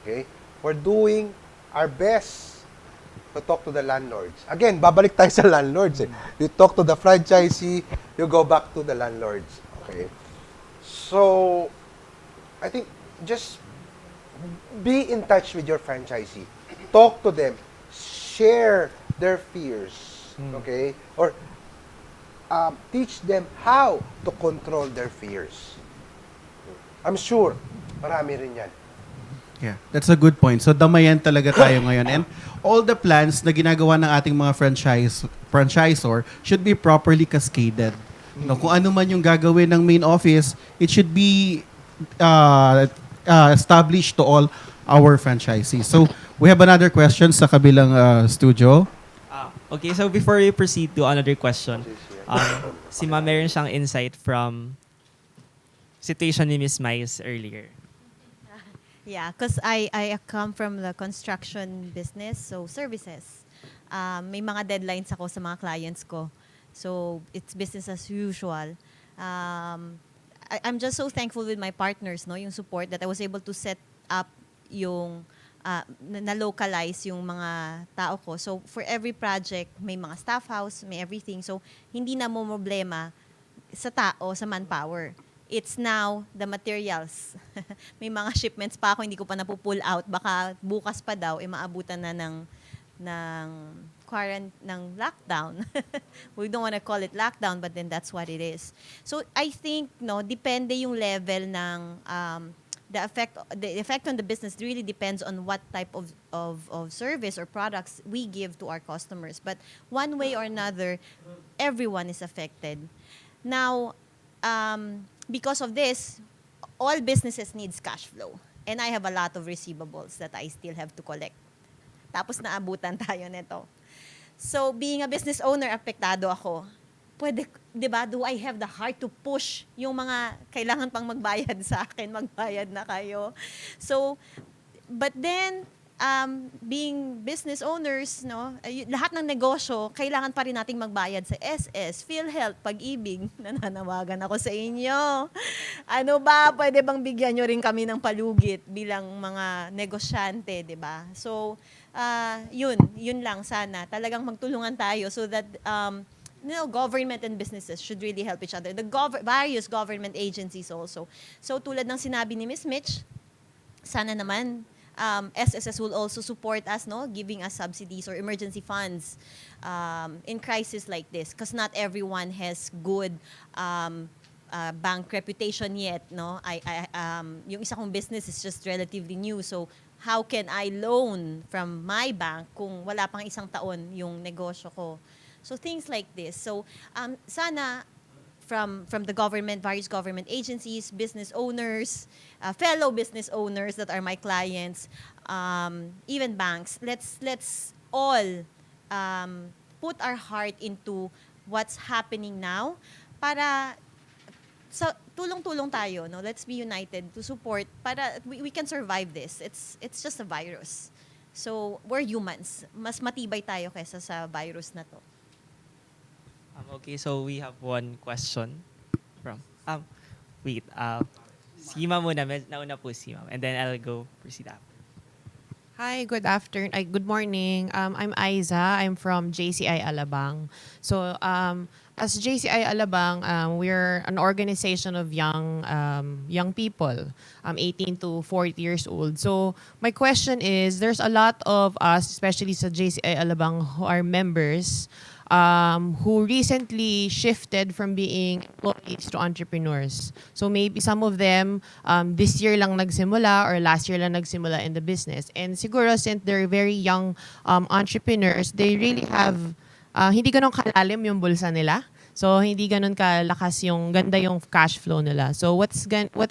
Okay? We're doing our best to talk to the landlords. Again, babalik tayo sa landlords. You talk to the franchisee, you go back to the landlords. Okay? So, I think just be in touch with your franchisee. Talk to them. Share their fears. Okay? Or teach them how to control their fears. I'm sure, marami rin yan. Yeah, that's a good point. So damayan talaga tayo ngayon. And all the plans na ginagawa ng ating mga franchisor should be properly cascaded. No, kung ano man yung gagawin ng main office, it should be established to all our franchisees. So we have another question sa kabilang studio. Okay, so before we proceed to another question, si Ma'am meron siyang insight from situation ni Miss Mais earlier. Yeah, because I come from the construction business, so services. May mga deadlines ako sa mga clients ko. So it's business as usual. I'm just so thankful with my partners, no, yung support that I was able to set up yung na-localize yung mga tao ko. So for every project, may mga staff house, may everything. So hindi na mo problema sa tao, sa manpower. It's now the materials. May mga shipments pa ako, hindi ko pa napupull out. Baka bukas pa daw, maabutan na ng lockdown. We don't want to call it lockdown, but then that's what it is. So I think, no, depende yung level ng the effect on the business really depends on what type of service or products we give to our customers. But one way or another, everyone is affected. Now, because of this, all businesses needs cash flow. And I have a lot of receivables that I still have to collect. Tapos naabutan tayo nito. So, being a business owner, apektado ako. Pwede, di ba, do I have the heart to push yung mga kailangan pang magbayad sa akin, magbayad na kayo. So, but then, being business owners, no, lahat ng negosyo, kailangan pa rin nating magbayad sa SS, PhilHealth, Pag-ibig. Nananawagan ako sa inyo. Ano ba, pwede bang bigyan nyo rin kami ng palugit bilang mga negosyante, di ba? So, yun lang sana. Talagang magtulungan tayo so that government and businesses should really help each other. The various government agencies also. So, tulad ng sinabi ni Ms. Mitch, sana naman, SSS will also support us, no, giving us subsidies or emergency funds in crisis like this, because not everyone has good bank reputation yet, no. Yung isa kong business is just relatively new, so how can I loan from my bank kung wala pang isang taon yung negosyo ko? So things like this. So sana from the government, various government agencies, business owners, fellow business owners that are my clients, even banks. Let's all put our heart into what's happening now para tulong-tulong tayo, no? Let's be united to support para we can survive this. It's just a virus. So we're humans. Mas matibay tayo kaysa sa virus na to. Okay, so we have one question from si Ma'am muna, nauna po si Ma'am, and then I'll go proceed after. Hi, good afternoon. Good morning. I'm Aiza. I'm from JCI Alabang. So, as JCI Alabang, we're an organization of young people, 18 to 40 years old. So, my question is, there's a lot of us, especially sa JCI Alabang, who are members, who recently shifted from being employees to entrepreneurs. So maybe some of them this year lang nagsimula or last year lang nagsimula in the business. And siguro since they're very young entrepreneurs, they really have hindi ganun kalalim yung bulsa nila. So hindi ganun kalakas yung ganda yung cash flow nila. So what's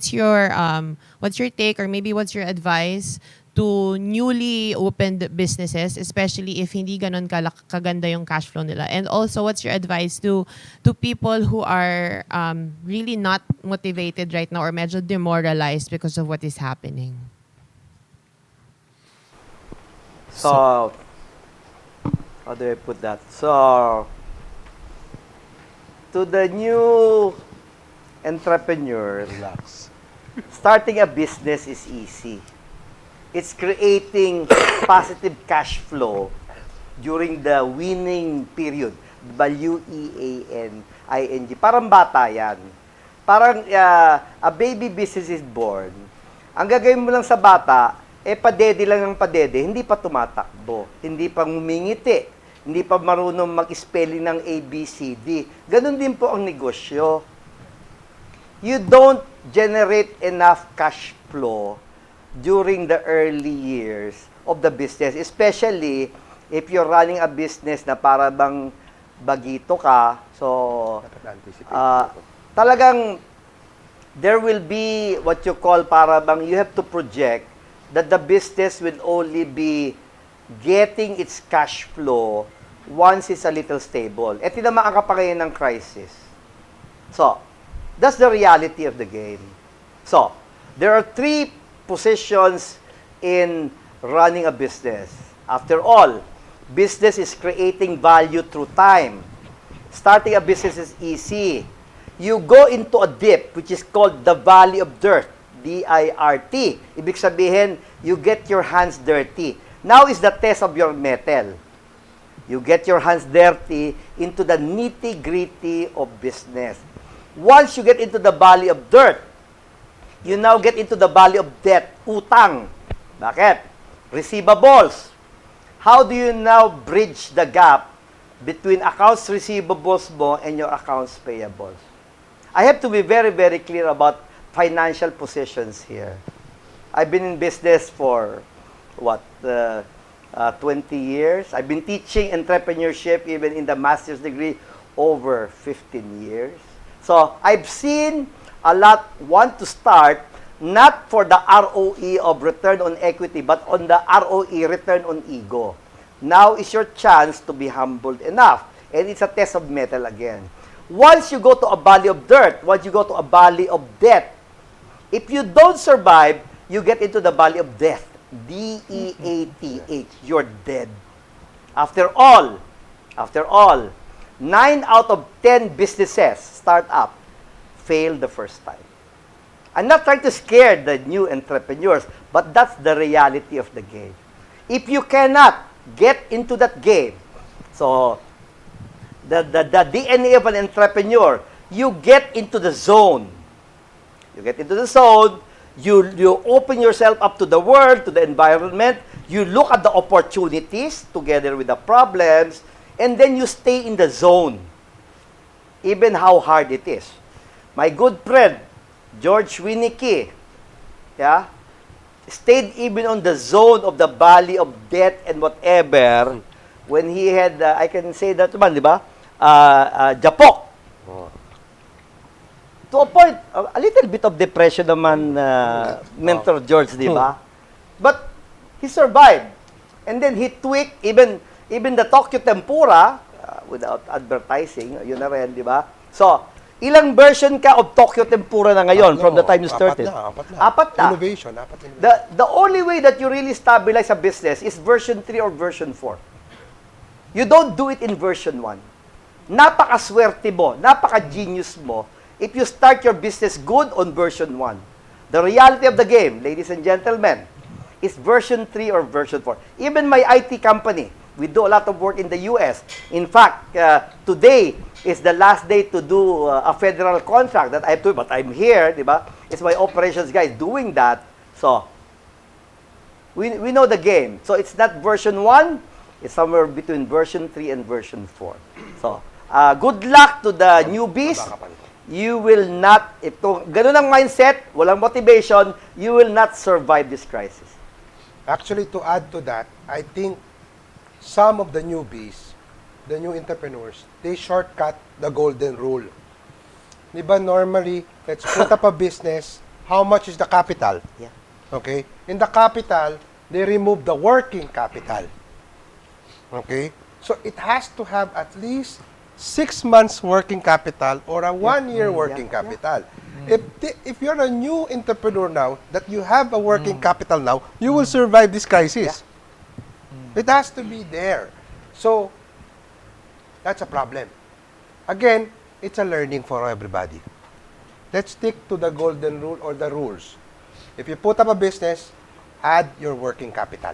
your take, or maybe what's your advice to newly opened businesses, especially if hindi ganun kaganda yung cash flow nila? And also, what's your advice to people who are really not motivated right now or medyo demoralized because of what is happening? So, how do I put that? So, to the new entrepreneur, relax. Starting a business is easy. It's creating positive cash flow during the winning period. W-E-A-N-I-N-G. Parang bata yan. Parang a baby business is born Ang gagawin mo lang sa bata, padede lang ng padede, hindi pa tumatakbo, hindi pa ngumingiti, hindi pa marunong mag-spelling ng ABCD. Ganun din po ang negosyo. You don't generate enough cash flow during the early years of the business, especially if you're running a business na para bang bagito ka. So, talagang there will be what you call para bang you have to project that the business will only be getting its cash flow once it's a little stable. Ito naman ang kapangyarihan ng crisis. So, that's the reality of the game. So, there are 3 positions in running a business. After all, business is creating value through time. Starting a business is easy. You go into a dip, which is called the valley of dirt, D-I-R-T. Ibig sabihin, you get your hands dirty. Now is the test of your metal. You get your hands dirty into the nitty-gritty of business. Once you get into the valley of dirt, you now get into the valley of debt, utang. Bakit? Receivables. How do you now bridge the gap between accounts receivables mo and your accounts payables? I have to be very, very clear about financial positions here. I've been in business for, 20 years. I've been teaching entrepreneurship even in the master's degree over 15 years. So, I've seen a lot want to start not for the ROE of return on equity, but on the ROE, return on ego. Now is your chance to be humbled enough. And it's a test of metal again. Once you go to a valley of dirt, once you go to a valley of death, if you don't survive, you get into the valley of death. D-E-A-T-H. You're dead. After all, 9 out of 10 businesses, start-up, fail the first time. I'm not trying to scare the new entrepreneurs, but that's the reality of the game. If you cannot get into that game, so the DNA of an entrepreneur, you get into the zone. You get into the zone, you open yourself up to the world, to the environment, you look at the opportunities together with the problems, and then you stay in the zone, even how hard it is. My good friend, George Winnicke, stayed even on the zone of the valley of death and whatever when he had, I can say that man, di ba? Japok. To a point, a little bit of depression naman, Mentor George, di ba? But he survived. And then he tweaked even the Tokyo Tempura, without advertising, yun na rin, di ba? So, ilang version ka of Tokyo Tempura na ngayon from the time you started? Apat na. Innovation. The only way that you really stabilize a business is version 3 or version 4. You don't do it in version 1. Napakaswerte mo, napaka-genius mo if you start your business good on version 1. The reality of the game, ladies and gentlemen, is version 3 or version 4. Even my IT company, we do a lot of work in the US. In fact, today is the last day to do a federal contract that I have to, but I'm here, di ba? It's my operations guys doing that. So, we know the game. So, it's not version 1, it's somewhere between version 3 and version 4. So, good luck to the newbies. You will not, ganun ang mindset, walang motivation, you will not survive this crisis. Actually, to add to that, I think some of the newbies, the new entrepreneurs, they shortcut the golden rule. Diba normally, let's put up a business, how much is the capital? Yeah. Okay? In the capital, they remove the working capital. Okay? So it has to have at least 6 months working capital or a 1 year working capital. If you're a new entrepreneur now, that you have a working capital now, you will survive this crisis. It has to be there. So, that's a problem. Again, it's a learning for everybody. Let's stick to the golden rule or the rules. If you put up a business, add your working capital.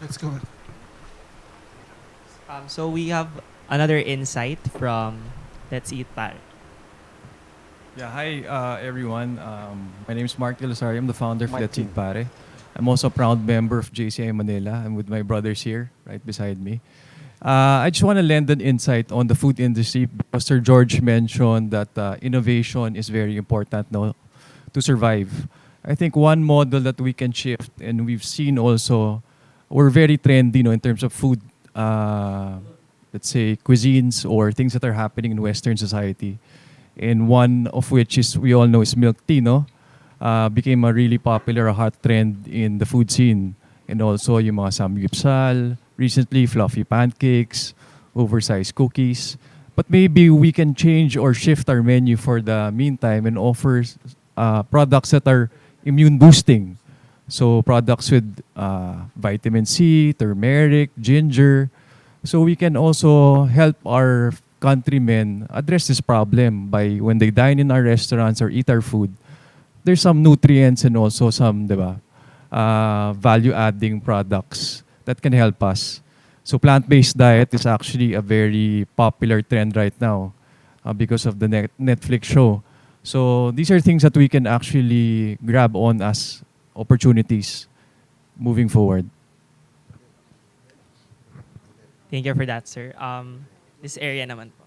Let's go. So we have another insight from, let's see, Yeah, hi everyone. My name is Mark De Losario. I'm the founder of Let's Martin. Eat Pare. I'm also a proud member of JCI Manila. I'm with my brothers here, right beside me. I just want to lend an insight on the food industry because Sir George mentioned that innovation is very important now to survive. I think one model that we can shift, and we've seen also, we're very trendy, in terms of food, let's say cuisines or things that are happening in Western society. And one of which is, we all know, is milk tea, no? Became a really popular, a hot trend in the food scene. And also yung mga samgyupsal, recently fluffy pancakes, oversized cookies. But maybe we can change or shift our menu for the meantime and offer products that are immune boosting. So products with vitamin C, turmeric, ginger. So we can also help our countrymen address this problem by when they dine in our restaurants or eat our food, there's some nutrients and also some, di ba, value-adding products that can help us. So plant-based diet is actually a very popular trend right now because of the Netflix show. So these are things that we can actually grab on as opportunities moving forward. Thank you for that, sir. This area naman po.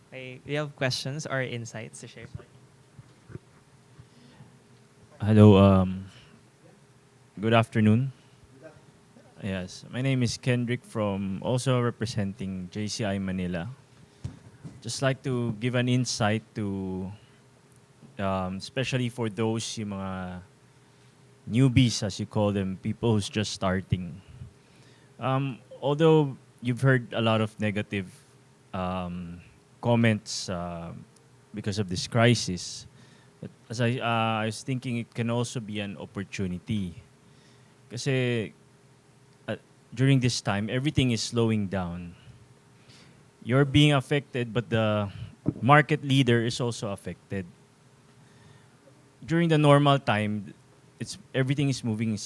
Okay, do you have questions or insights to share? Hello, good afternoon. Yes, my name is Kendrick from also representing JCI Manila. Just like to give an insight to, especially for those yung mga newbies, as you call them, people who's just starting. Although you've heard a lot of negative comments because of this crisis, but as I was thinking, it can also be an opportunity. Kasi during this time, everything is slowing down. You're being affected, but the market leader is also affected. During the normal time, everything is moving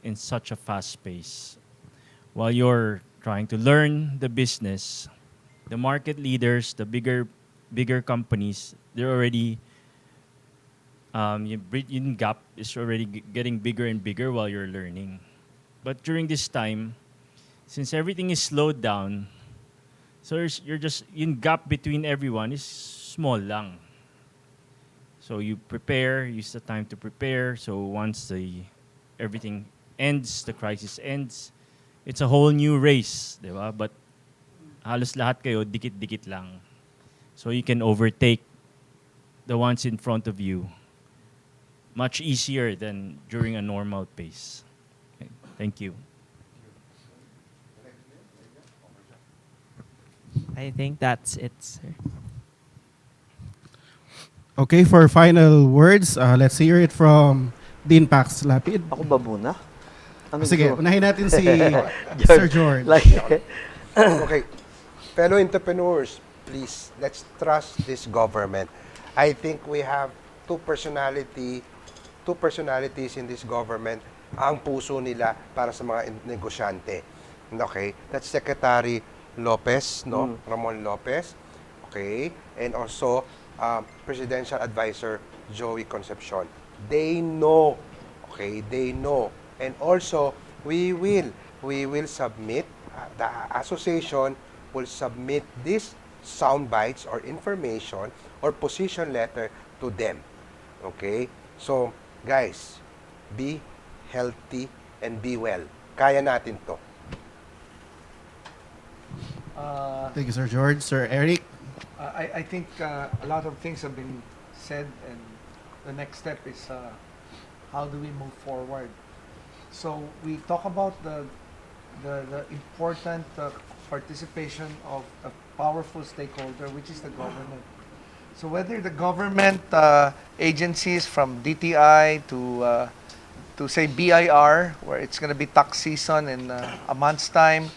in such a fast pace. While you're trying to learn the business, the market leaders, the bigger companies, they're already yung gap is already getting bigger and bigger while you're learning. But during this time, since everything is slowed down, so you're just yung gap between everyone is small lang. So you prepare, use the time to prepare. So once everything ends, the crisis ends, it's a whole new race, di ba? But halos lahat kayo dikit-dikit lang. So you can overtake the ones in front of you much easier than during a normal pace. Okay. Thank you. I think that's it, sir. Okay, for final words, let's hear it from Dean Pax Lapid. Ako ba muna? Ano Sige, gusto mo? unahin natin si Sir George. Okay. Fellow entrepreneurs, please, let's trust this government. I think we have two personalities in this government. Ang puso nila para sa mga negosyante. Okay? That's Secretary Lopez, no? Ramon Lopez. Okay? And also, Presidential Advisor Joey Concepcion. They know. Okay? They know. And also, we will submit, the association will submit these sound bites or information or position letter to them. Okay? So, guys, be healthy and be well. Kaya natin to. Thank you, Sir George. Sir Eric? I think a lot of things have been said, and the next step is how do we move forward. So we talk about the important participation of a powerful stakeholder, which is the government. So whether the government agencies from DTI to say BIR, where it's going to be tax season in a month's time,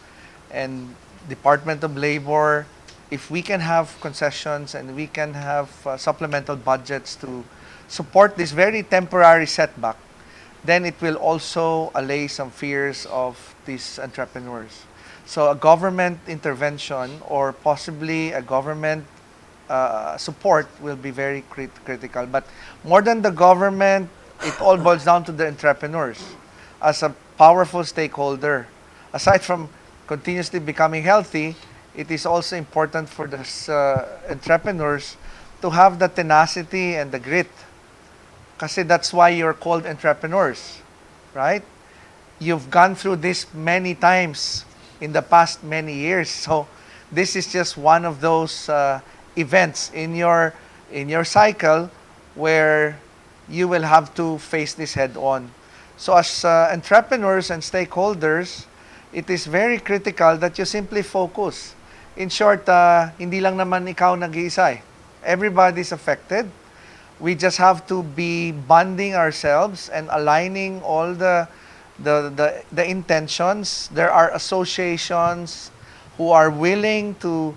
and Department of Labor, if we can have concessions and we can have supplemental budgets to support this very temporary setback, then it will also allay some fears of these entrepreneurs. So a government intervention or possibly a government support will be very critical. But more than the government, it all boils down to the entrepreneurs as a powerful stakeholder. Aside from continuously becoming healthy, it is also important for the entrepreneurs to have the tenacity and the grit. Kasi that's why you're called entrepreneurs, right? You've gone through this many times in the past many years. So this is just one of those events in your cycle where you will have to face this head on. So as entrepreneurs and stakeholders, it is very critical that you simply focus. In short, hindi lang naman ikaw nag-iisa. Everybody's affected. We just have to be bonding ourselves and aligning all the intentions. There are associations who are willing to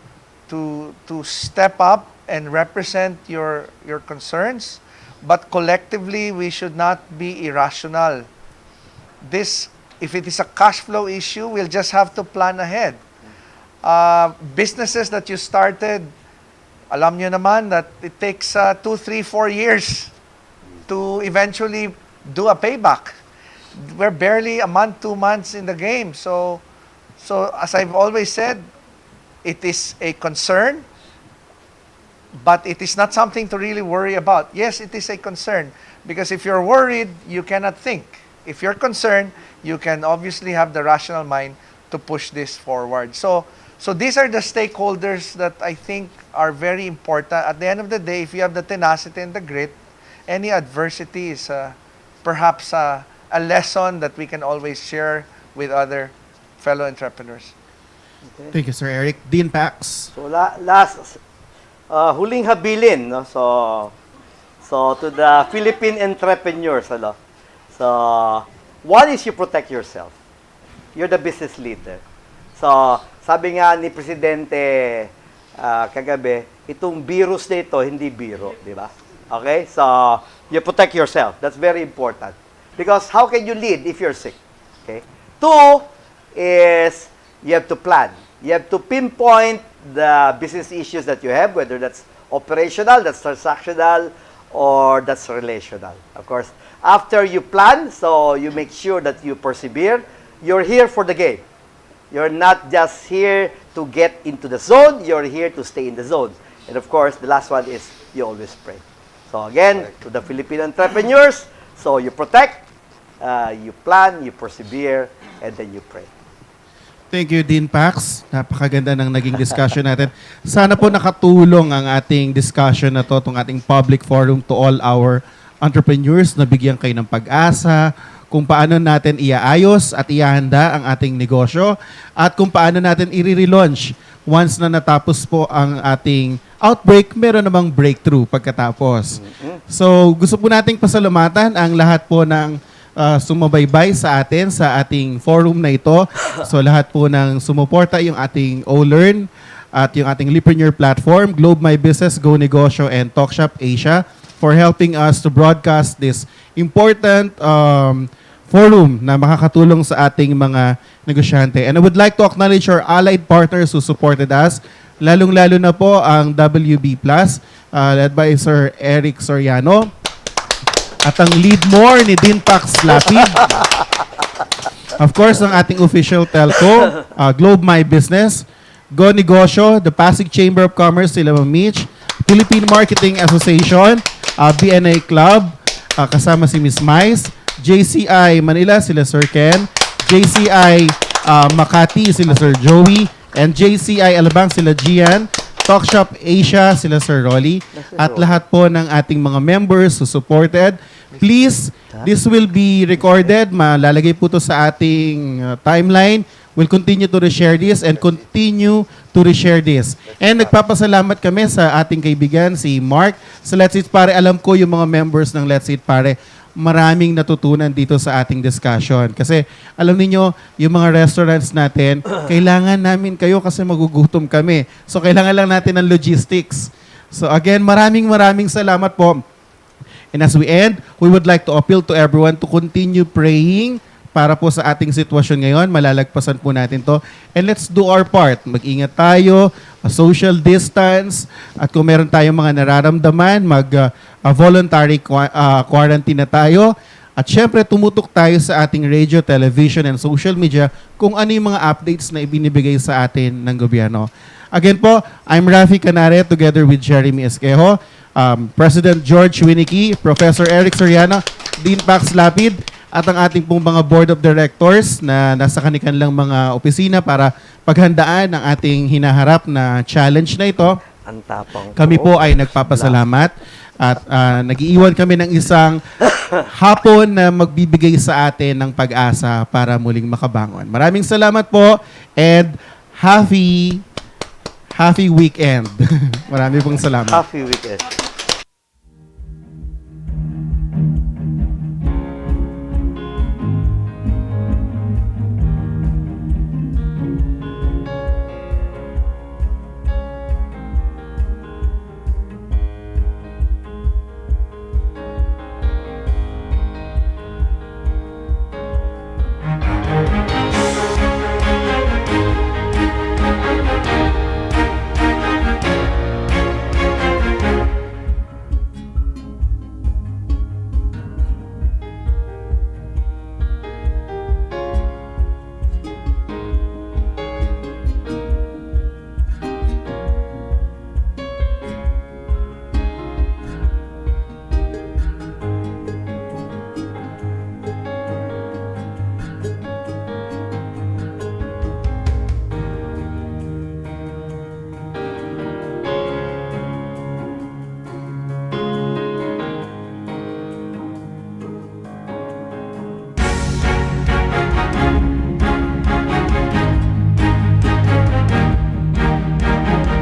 step up and represent your concerns, but collectively we should not be irrational. This, if it is a cash flow issue, we'll just have to plan ahead. Businesses that you started, alam nyo naman that it takes 2, 3, 4 years to eventually do a payback. We're barely a month, 2 months in the game. So as I've always said, it is a concern, but it is not something to really worry about. Yes, it is a concern, because if you're worried, you cannot think. If you're concerned, you can obviously have the rational mind to push this forward. So these are the stakeholders that I think are very important. At the end of the day, if you have the tenacity and the grit, any adversity is perhaps a lesson that we can always share with other fellow entrepreneurs. Okay. Thank you, Sir Eric. Dean Pax. So last, huling habilin, no? So to the Philippine entrepreneurs, ano? So one is you protect yourself. You're the business leader. So sabi nga ni Presidente kagabi, itong virus na ito, hindi biro, di ba? Okay? So you protect yourself. That's very important. Because how can you lead if you're sick? Okay? 2 is you have to plan. You have to pinpoint the business issues that you have, whether that's operational, that's transactional, or that's relational. Of course, after you plan, so you make sure that you persevere, you're here for the game. You're not just here to get into the zone, you're here to stay in the zone. And of course, the last one is you always pray. So again, to the Philippine entrepreneurs, so you protect, you plan, you persevere, and then you pray. Thank you, Dean Pax. Napakaganda ng naging discussion natin. Sana po nakatulong ang ating discussion na to, itong ating public forum to all our entrepreneurs na bigyan kayo ng pag-asa, kung paano natin iaayos at iahanda ang ating negosyo, at kung paano natin i-relaunch once na natapos po ang ating outbreak, meron namang breakthrough pagkatapos. So, gusto po nating pasalamatan ang lahat po ng sumabaybay sa atin sa ating forum na ito. So lahat po ng sumuporta, yung ating O-Learn at yung ating Lipreneur platform, Globe My Business, Go Negosyo, and TalkShop Asia for helping us to broadcast this important forum na makakatulong sa ating mga negosyante. And I would like to acknowledge our allied partners who supported us, lalong-lalo na po ang WB Plus, led by Sir Eric Soriano, at ang lead more ni Dean Pax Lapid. Of course, ang ating official telco, Globe My Business, Go Negosyo, the Pasig Chamber of Commerce, sila Ma'am Mitch, Philippine Marketing Association, BNA Club, kasama si Miss Mais, JCI Manila, sila Sir Ken, JCI Makati, sila Sir Joey, and JCI Alabang, sila Gian, TalkShop Asia, sila Sir Rolly, at lahat po ng ating mga members who supported. Please, this will be recorded. Malalagay po to sa ating timeline. We'll continue to reshare this and continue to reshare this. And nagpapasalamat kami sa ating kaibigan, si Mark, sa Let's Eat Pare. Alam ko yung mga members ng Let's Eat Pare, maraming natutunan dito sa ating discussion. Kasi alam niyo yung mga restaurants natin, kailangan namin kayo kasi magugutom kami. So kailangan lang natin ng logistics. So again, maraming salamat po. And as we end, we would like to appeal to everyone to continue praying para po sa ating sitwasyon ngayon. Malalagpasan po natin to. And let's do our part. Mag-ingat tayo, social distance, at kung meron tayong mga nararamdaman, voluntary quarantine na tayo. At syempre, tumutok tayo sa ating radio, television, and social media kung ano yung mga updates na ibinibigay sa atin ng gobyerno. Again po, I'm Rafi Canare together with Jeremy Esquejo, President George Winicky, Professor Eric Soriano, Dean Pax Lapid, at ang ating pong mga board of directors na nasa kanilang mga opisina para paghandaan ang ating hinaharap na challenge na ito. Ang tapang Kami po ay nagpapasalamat at nag-iiwan kami ng isang hapon na magbibigay sa atin ng pag-asa para muling makabangon. Maraming salamat po and happy weekend. Marami pong salamat. Happy weekend.